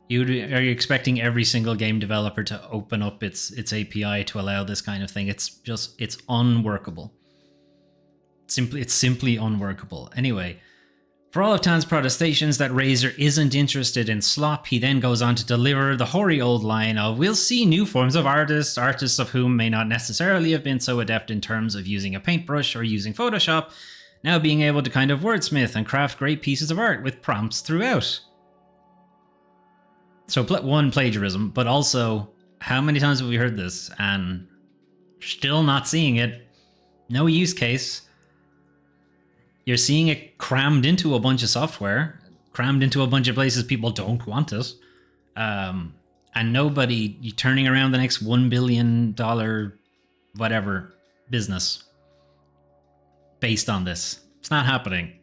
Are you expecting every single game developer to open up its API to allow this kind of thing? It's unworkable. It's simply unworkable. Anyway, for all of Tan's protestations that Razer isn't interested in slop, he then goes on to deliver the hoary old line of, we'll see new forms of artists of whom may not necessarily have been so adept in terms of using a paintbrush or using Photoshop, now being able to kind of wordsmith and craft great pieces of art with prompts throughout. So one, plagiarism, but also, how many times have we heard this and still not seeing it? No use case. You're seeing it crammed into a bunch of software, crammed into a bunch of places people don't want it. And and nobody you turning around the next $1 billion whatever business based on this. It's not happening.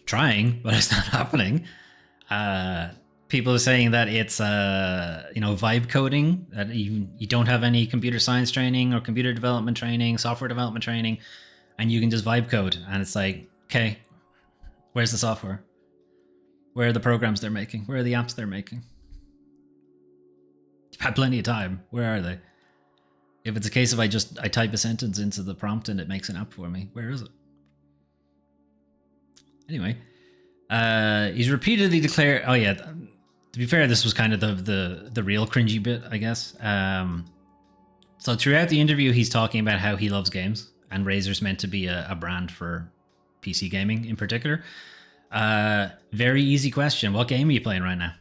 Trying, but it's not happening. People are saying that it's vibe coding, that you don't have any computer science training or computer development training, software development training, and you can just vibe code. And it's like, okay, where's the software? Where are the programs they're making? Where are the apps they're making? You've had plenty of time. Where are they? If it's a case of I type a sentence into the prompt and it makes an app for me, where is it? Anyway, he's repeatedly declared. Oh yeah, to be fair, this was kind of the real cringy bit, I guess. So throughout the interview, he's talking about how he loves games, and Razer's meant to be a brand for PC gaming in particular. Very easy question: what game are you playing right now?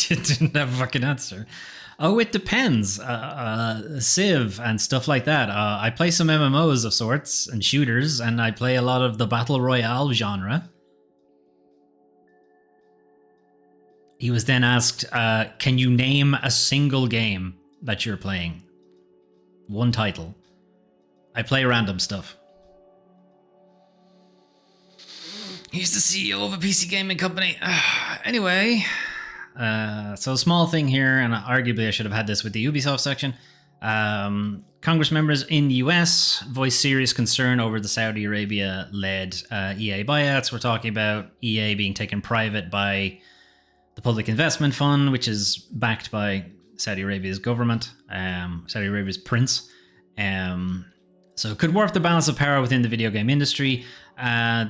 Didn't have a fucking answer. Oh, it depends. Civ and stuff like that. I play some MMOs of sorts and shooters, and I play a lot of the Battle Royale genre. He was then asked, can you name a single game that you're playing? One title. I play random stuff. He's the CEO of a PC gaming company. Anyway... so a small thing here, and arguably I should have had this with the Ubisoft section. Congress members in the US voiced serious concern over the Saudi Arabia-led EA buyouts. We're talking about EA being taken private by the Public Investment Fund, which is backed by Saudi Arabia's government, Saudi Arabia's prince. So it could warp the balance of power within the video game industry.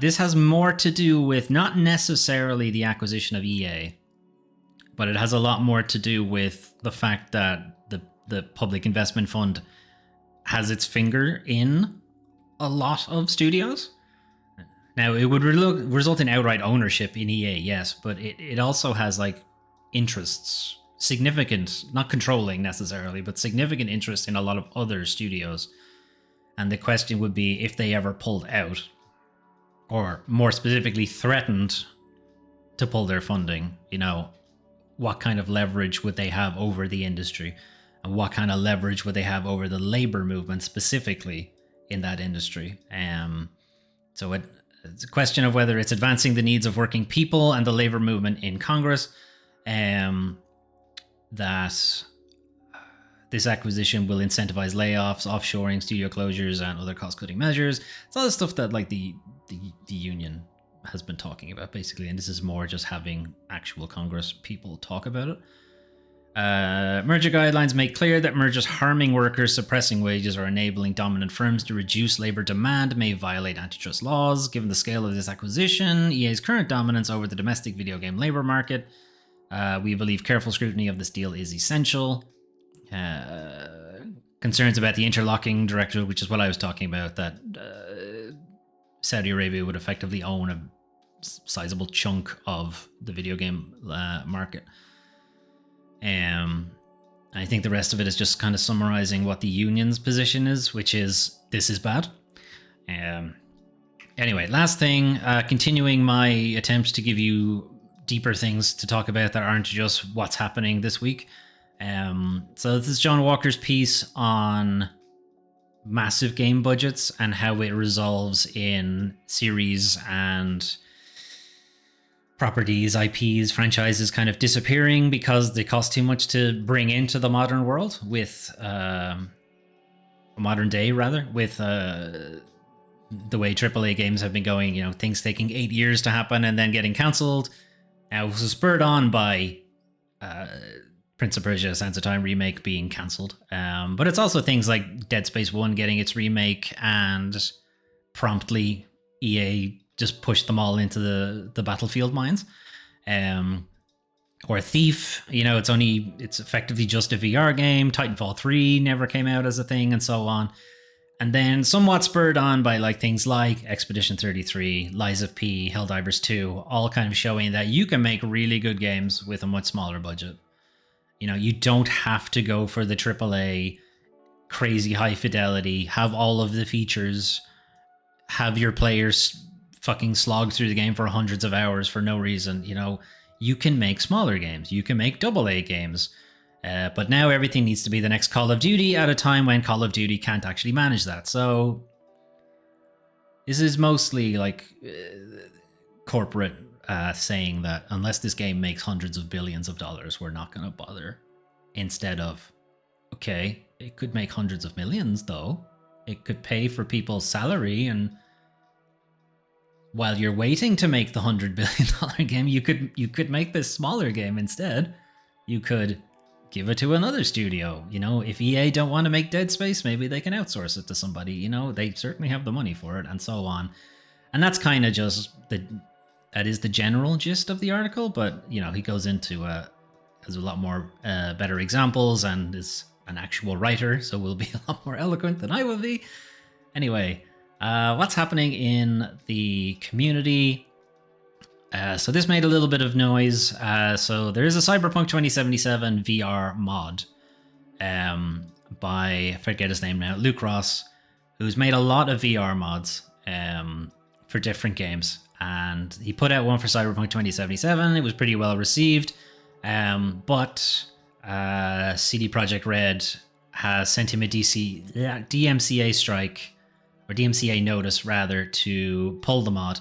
This has more to do with not necessarily the acquisition of EA, but it has a lot more to do with the fact that the Public Investment Fund has its finger in a lot of studios. Now, it would result in outright ownership in EA, yes, but it also has like interests, significant, not controlling necessarily, but significant interest in a lot of other studios. And the question would be if they ever pulled out, or more specifically threatened to pull their funding, what kind of leverage would they have over the industry, and what kind of leverage would they have over the labor movement specifically in that industry. So it's a question of whether it's advancing the needs of working people and the labor movement in Congress, that this acquisition will incentivize layoffs, offshoring, studio closures, and other cost-cutting measures. It's all the stuff that like the union has been talking about, basically, and this is more just having actual Congress people talk about it. Merger guidelines make clear that mergers harming workers, suppressing wages, or enabling dominant firms to reduce labor demand may violate antitrust laws. Given the scale of this acquisition, EA's current dominance over the domestic video game labor market, we believe careful scrutiny of this deal is essential. Concerns about the interlocking directive, which is what I was talking about, that Saudi Arabia would effectively own a sizable chunk of the video game market. I think the rest of it is just kind of summarizing what the union's position is, which is this is bad. Anyway, last thing, continuing my attempts to give you deeper things to talk about that aren't just what's happening this week. So this is John Walker's piece on massive game budgets and how it resolves in series and properties, IPs, franchises kind of disappearing because they cost too much to bring into the modern world with modern day rather, with the way AAA games have been going, things taking 8 years to happen and then getting cancelled. Now, it was spurred on by Prince of Persia Sands of Time remake being cancelled. But it's also things like Dead Space 1 getting its remake, and promptly EA just pushed them all into the Battlefield mines. Or Thief, it's effectively just a VR game. Titanfall 3 never came out as a thing, and so on. And then somewhat spurred on by things like Expedition 33, Lies of P, Helldivers 2, all kind of showing that you can make really good games with a much smaller budget. You don't have to go for the AAA, crazy high fidelity, have all of the features, have your players fucking slog through the game for hundreds of hours for no reason. you can make smaller games. You can make AA games. But now everything needs to be the next Call of Duty at a time when Call of Duty can't actually manage that. So this is mostly like corporate saying that unless this game makes hundreds of billions of dollars, we're not going to bother. Instead of, okay, it could make hundreds of millions though. It could pay for people's salary, and while you're waiting to make the $100 billion game, you could make this smaller game instead. You could give it to another studio. You know, if EA don't want to make Dead Space, maybe they can outsource it to somebody. You know, they certainly have the money for it, and so on. And that's kind of just that is the general gist of the article. But you know, he goes into has a lot more better examples, and is an actual writer, so will be a lot more eloquent than I will be. Anyway, what's happening in the community? So this made a little bit of noise. So there is a Cyberpunk 2077 VR mod by, I forget his name now, Luke Ross, who's made a lot of VR mods for different games. And he put out one for Cyberpunk 2077. It was pretty well received. But CD Projekt Red has sent him a DMCA strike, or DMCA notice rather, to pull the mod.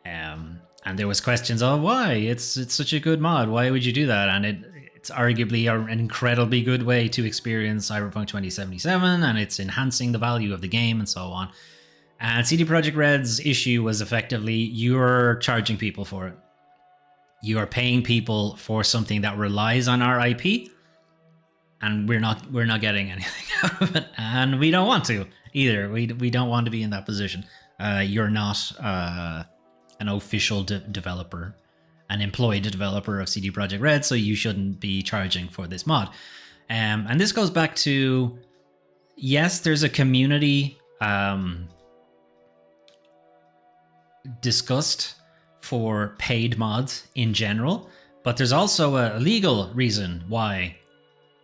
And there was questions of why it's such a good mod. Why would you do that? And it's arguably an incredibly good way to experience Cyberpunk 2077, and it's enhancing the value of the game and so on. And CD Projekt Red's issue was effectively, you're charging people for it. You are paying people for something that relies on our IP, and we're not getting anything out of it, and we don't want to either. We don't want to be in that position. You're not an official developer, an employed developer of CD Projekt Red, so you shouldn't be charging for this mod. And this goes back to, yes, there's a community disgust for paid mods in general, but there's also a legal reason why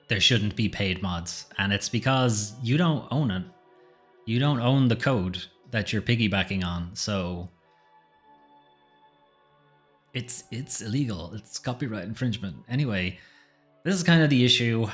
there shouldn't be paid mods, and it's because you don't own it. You don't own the code that you're piggybacking on, so it's illegal. It's copyright infringement. Anyway, this is kind of the issue.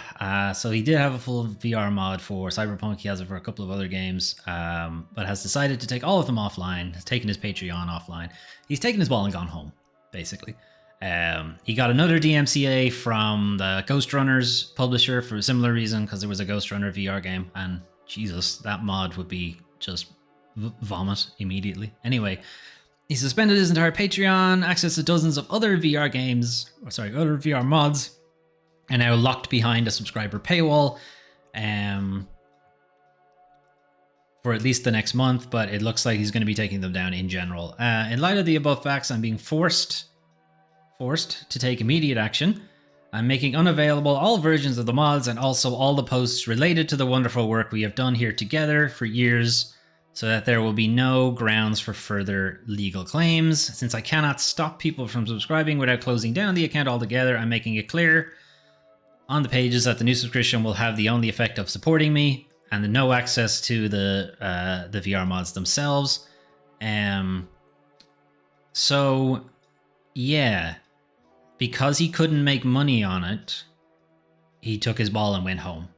So he did have a full VR mod for Cyberpunk. He has it for a couple of other games, but has decided to take all of them offline. Has taken his Patreon offline. He's taken his ball and gone home, basically. He got another DMCA from the Ghost Runners publisher for a similar reason, because there was a Ghost Runner VR game, and Jesus, that mod would be just vomit immediately. Anyway, he suspended his entire Patreon, access to dozens of other VR games, other VR mods, and now locked behind a subscriber paywall for at least the next month, but it looks like he's going to be taking them down in general. In light of the above facts, I'm being forced to take immediate action. I'm making unavailable all versions of the mods and also all the posts related to the wonderful work we have done here together for years, so that there will be no grounds for further legal claims. Since I cannot stop people from subscribing without closing down the account altogether, I'm making it clear on the pages that the new subscription will have the only effect of supporting me, and the no access to the VR mods themselves. So yeah, because he couldn't make money on it, he took his ball and went home.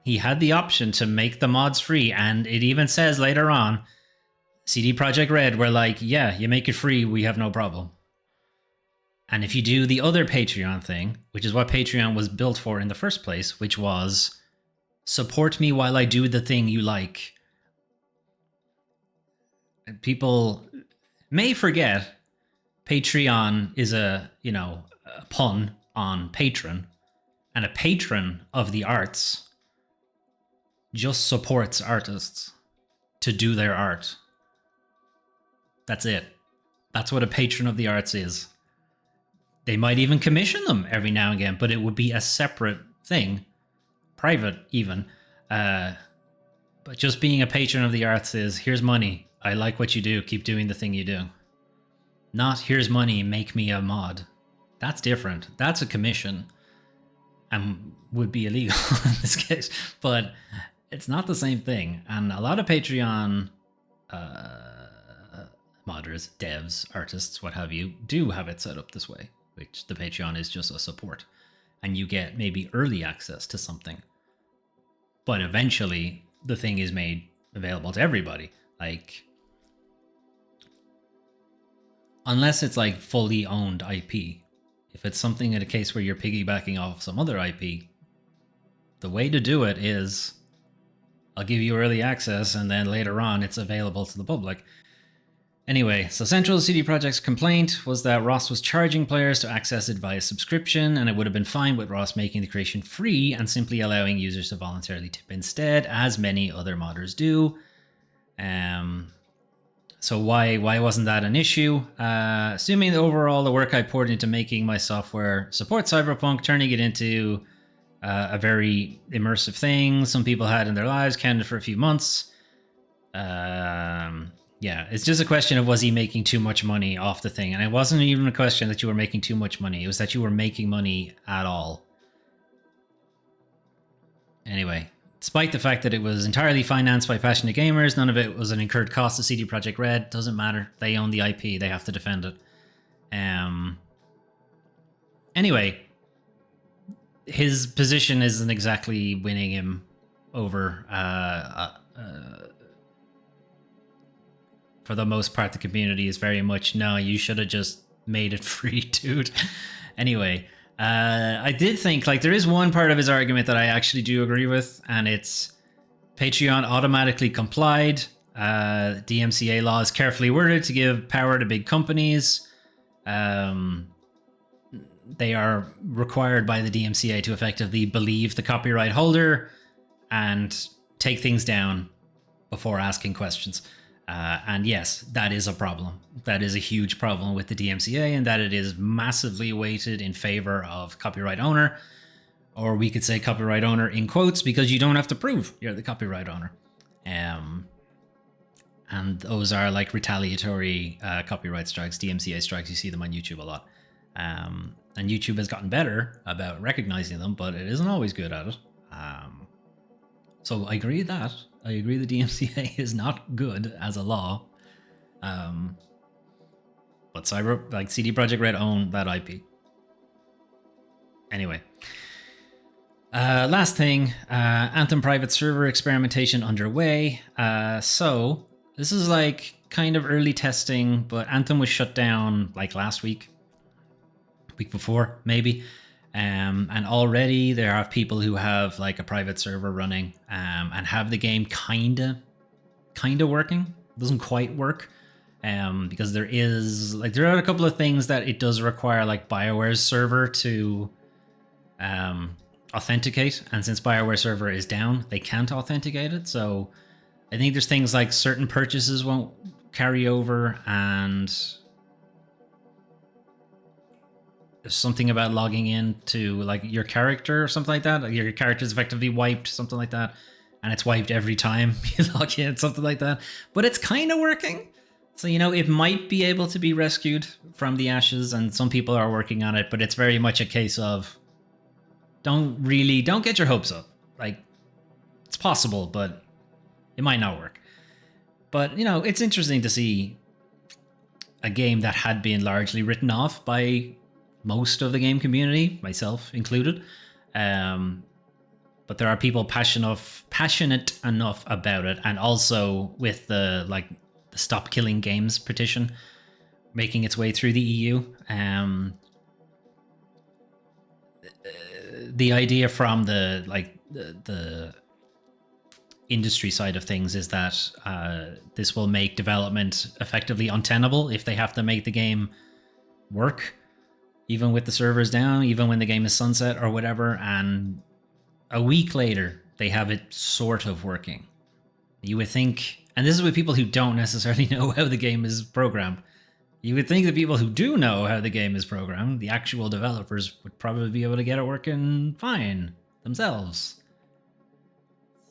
He had the option to make the mods free, and it even says later on, CD Projekt Red were like, yeah, you make it free, we have no problem. And if you do the other Patreon thing, which is what Patreon was built for in the first place, which was support me while I do the thing you like. And people may forget Patreon is a pun on patron, and a patron of the arts just supports artists to do their art. That's it. That's what a patron of the arts is. They might even commission them every now and again, but it would be a separate thing, private even. But just being a patron of the arts is, here's money, I like what you do, keep doing the thing you do. Not, here's money, make me a mod. That's different. That's a commission, and would be illegal in this case. But it's not the same thing. And a lot of Patreon modders, devs, artists, what have you, do have it set up this way, which the Patreon is just a support. And you get maybe early access to something. But eventually, the thing is made available to everybody. Like, unless it's like fully owned IP. If it's something in a case where you're piggybacking off some other IP, the way to do it is I'll give you early access and then later on it's available to the public. Anyway, so central to CD Projekt's complaint was that Ross was charging players to access it via subscription, and it would have been fine with Ross making the creation free and simply allowing users to voluntarily tip instead, as many other modders do. So why wasn't that an issue? Assuming that overall the work I poured into making my software support Cyberpunk, turning it into a very immersive thing some people had in their lives, counted for a few months. Yeah, it's just a question of was he making too much money off the thing? And it wasn't even a question that you were making too much money. It was that you were making money at all. Anyway, despite the fact that it was entirely financed by passionate gamers, none of it was an incurred cost to CD Projekt Red. Doesn't matter. They own the IP. They have to defend it. Anyway, his position isn't exactly winning him over. For the most part, the community is very much, no, you should have just made it free, dude. Anyway, I did think, like, there is one part of his argument that I actually do agree with, and it's Patreon automatically complied. DMCA law is carefully worded to give power to big companies. They are required by the DMCA to effectively believe the copyright holder and take things down before asking questions. And yes, that is a problem. That is a huge problem with the DMCA, and that it is massively weighted in favor of copyright owner, or we could say copyright owner in quotes, because you don't have to prove you're the copyright owner. And those are like retaliatory copyright strikes, DMCA strikes. You see them on YouTube a lot. And YouTube has gotten better about recognizing them, but it isn't always good at it. So I agree that. I agree the DMCA is not good as a law. But CD Projekt Red own that IP. Anyway. Last thing, Anthem private server experimentation underway. So this is like kind of early testing, but Anthem was shut down like last week before, maybe. And already there are people who have like a private server running and have the game kinda working. It doesn't quite work because there are a couple of things that it does require, like BioWare's server to authenticate, and since BioWare server is down, they can't authenticate it. So I think there's things like certain purchases won't carry over, and there's something about logging in to like your character or something like that. Like your character is effectively wiped, something like that. And it's wiped every time you log in, something like that. But it's kind of working. So, it might be able to be rescued from the ashes, and some people are working on it, but it's very much a case of don't get your hopes up. Like, it's possible, but it might not work. But, it's interesting to see a game that had been largely written off by most of the game community, myself included. But there are people passionate enough about it, and also with the Stop Killing Games petition making its way through the EU. The idea from the industry side of things is that this will make development effectively untenable if they have to make the game work, even with the servers down, even when the game is sunset or whatever. And a week later, they have it sort of working. You would think, and this is with people who don't necessarily know how the game is programmed. You would think the people who do know how the game is programmed, the actual developers, would probably be able to get it working fine themselves.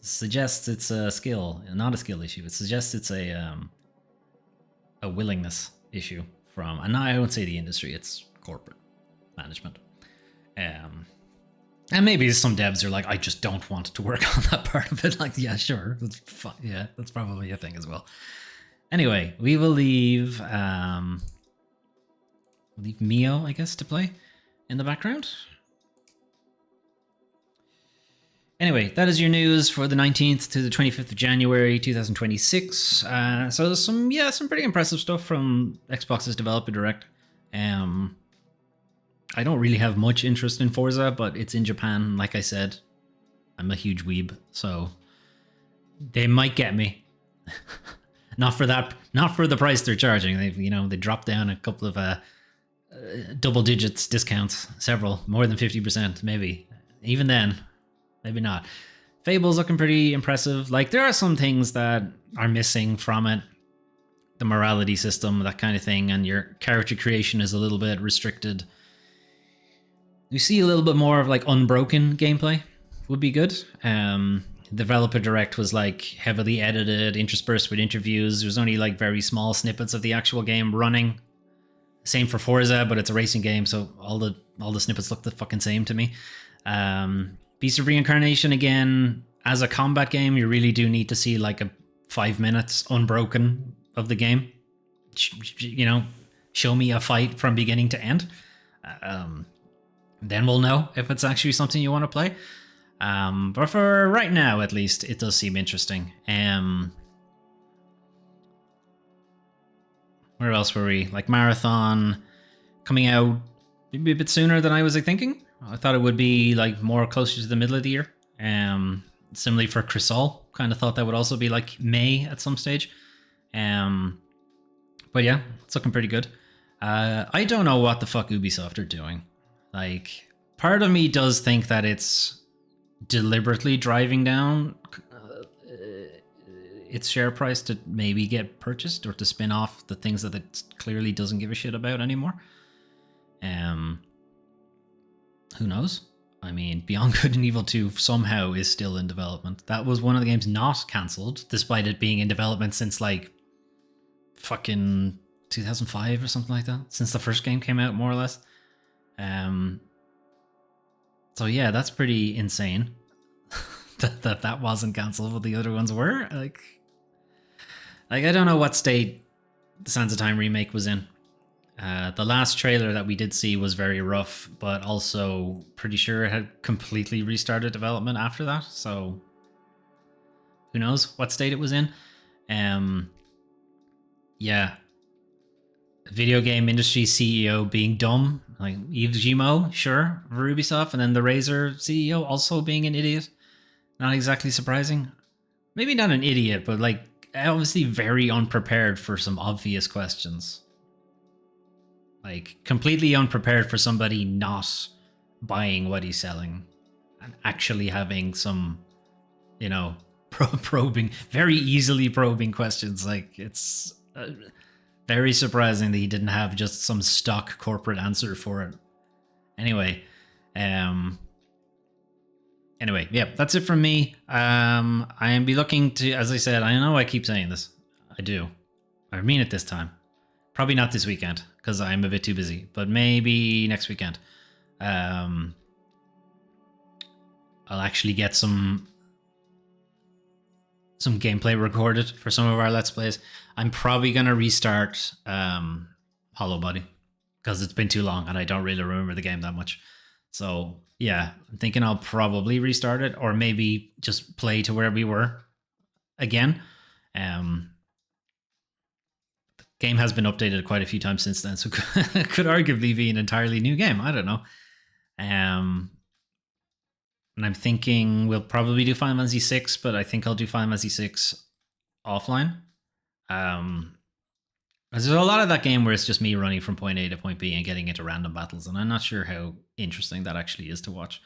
Suggests it's a skill, not a skill issue. It suggests it's a willingness issue from, and I won't say the industry, it's corporate management. And maybe some devs are like, I just don't want to work on that part of it. Like, yeah, sure, that's fine. Yeah, that's probably a thing as well. Anyway, we will leave Mio, I guess, to play. in the background. Anyway, that is your news for the 19th to the 25th of January 2026. So some pretty impressive stuff from Xbox's Developer Direct. I don't really have much interest in Forza, but it's in Japan. Like I said, I'm a huge weeb, so they might get me. Not for the price they're charging. They dropped down a couple of double digits discounts, several, more than 50%, maybe. Even then, maybe not. Fable's looking pretty impressive. Like, there are some things that are missing from it. The morality system, that kind of thing, and your character creation is a little bit restricted. We see a little bit more of like unbroken gameplay would be good. Developer Direct was like heavily edited, interspersed with interviews. There's only like very small snippets of the actual game running. Same for Forza, but it's a racing game, so all the snippets look the fucking same to me. Beast of Reincarnation, again, as a combat game, you really do need to see like a 5 minutes unbroken of the game. Show me a fight from beginning to end. Then we'll know if it's actually something you want to play. But for right now, at least, it does seem interesting. Where else were we? Like Marathon coming out maybe a bit sooner than I was thinking. I thought it would be like more closer to the middle of the year. Similarly for Crisol, kind of thought that would also be like May at some stage. But yeah, it's looking pretty good. I don't know what the fuck Ubisoft are doing. Like, part of me does think that it's deliberately driving down its share price to maybe get purchased or to spin off the things that it clearly doesn't give a shit about anymore. Who knows? I mean, Beyond Good and Evil 2 somehow is still in development. That was one of the games not cancelled, despite it being in development since like fucking 2005 or something like that. Since the first game came out, more or less. So yeah, that's pretty insane that wasn't cancelled, but the other ones were. Like I don't know what state the Sands of Time remake was in. The last trailer that we did see was very rough, but also pretty sure it had completely restarted development after that. So who knows what state it was in. Yeah. Video game industry CEO being dumb, like Yves Guillemot, sure, for Ubisoft, and then the Razer CEO also being an idiot. Not exactly surprising. Maybe not an idiot, but like obviously very unprepared for some obvious questions. Like completely unprepared for somebody not buying what he's selling and actually having some, probing, very easily probing questions. Like it's very surprising that he didn't have just some stock corporate answer for it. Anyway, yeah, that's it from me. I am be looking to, as I said, I know I keep saying this. I do. I mean it this time. Probably not this weekend because I'm a bit too busy, but maybe next weekend. I'll actually get some gameplay recorded for some of our Let's Plays. I'm probably going to restart Hollow Body because it's been too long and I don't really remember the game that much. So yeah, I'm thinking I'll probably restart it or maybe just play to where we were again. The game has been updated quite a few times since then, so it could arguably be an entirely new game. I don't know. And I'm thinking we'll probably do Final Fantasy 6, but I think I'll do Final Fantasy 6 offline. There's a lot of that game where it's just me running from point A to point B and getting into random battles, and I'm not sure how interesting that actually is to watch.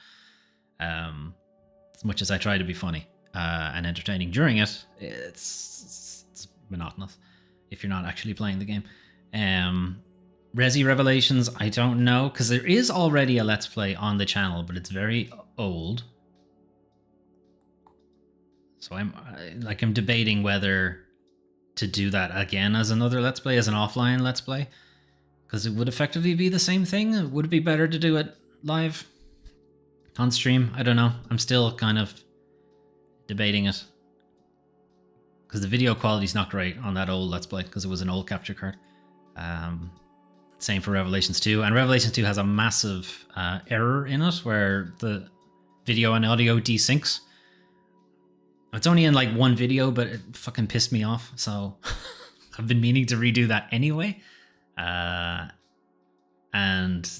As much as I try to be funny and entertaining during it, it's monotonous if you're not actually playing the game. Resi Revelations, I don't know, because there is already a Let's Play on the channel, but it's very old. So I'm debating whether to do that again as another Let's Play, as an offline Let's Play, because it would effectively be the same thing. Would it be better to do it live on stream? I don't know. I'm still kind of debating it, because the video quality is not great on that old Let's Play, because it was an old capture card. Let's Same for Revelations 2. And Revelations 2 has a massive error in it where the video and audio desyncs. It's only in like one video, but it fucking pissed me off. So I've been meaning to redo that anyway. And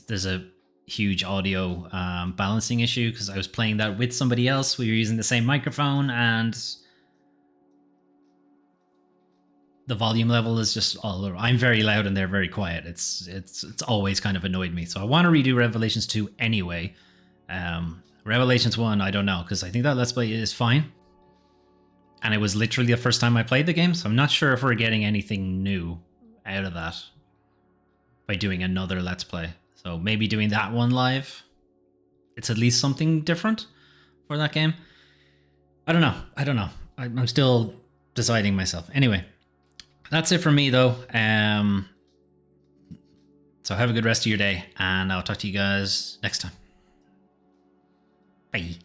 there's a huge audio balancing issue because I was playing that with somebody else. We were using the same microphone and the volume level is just all over. I'm very loud and they're very quiet. It's always kind of annoyed me. So I want to redo Revelations 2 anyway. Revelations 1, I don't know, because I think that Let's Play is fine. And it was literally the first time I played the game, so I'm not sure if we're getting anything new out of that by doing another Let's Play. So maybe doing that one live, it's at least something different for that game. I don't know. I'm still deciding myself. Anyway, that's it for me though. So have a good rest of your day, and I'll talk to you guys next time. Bye.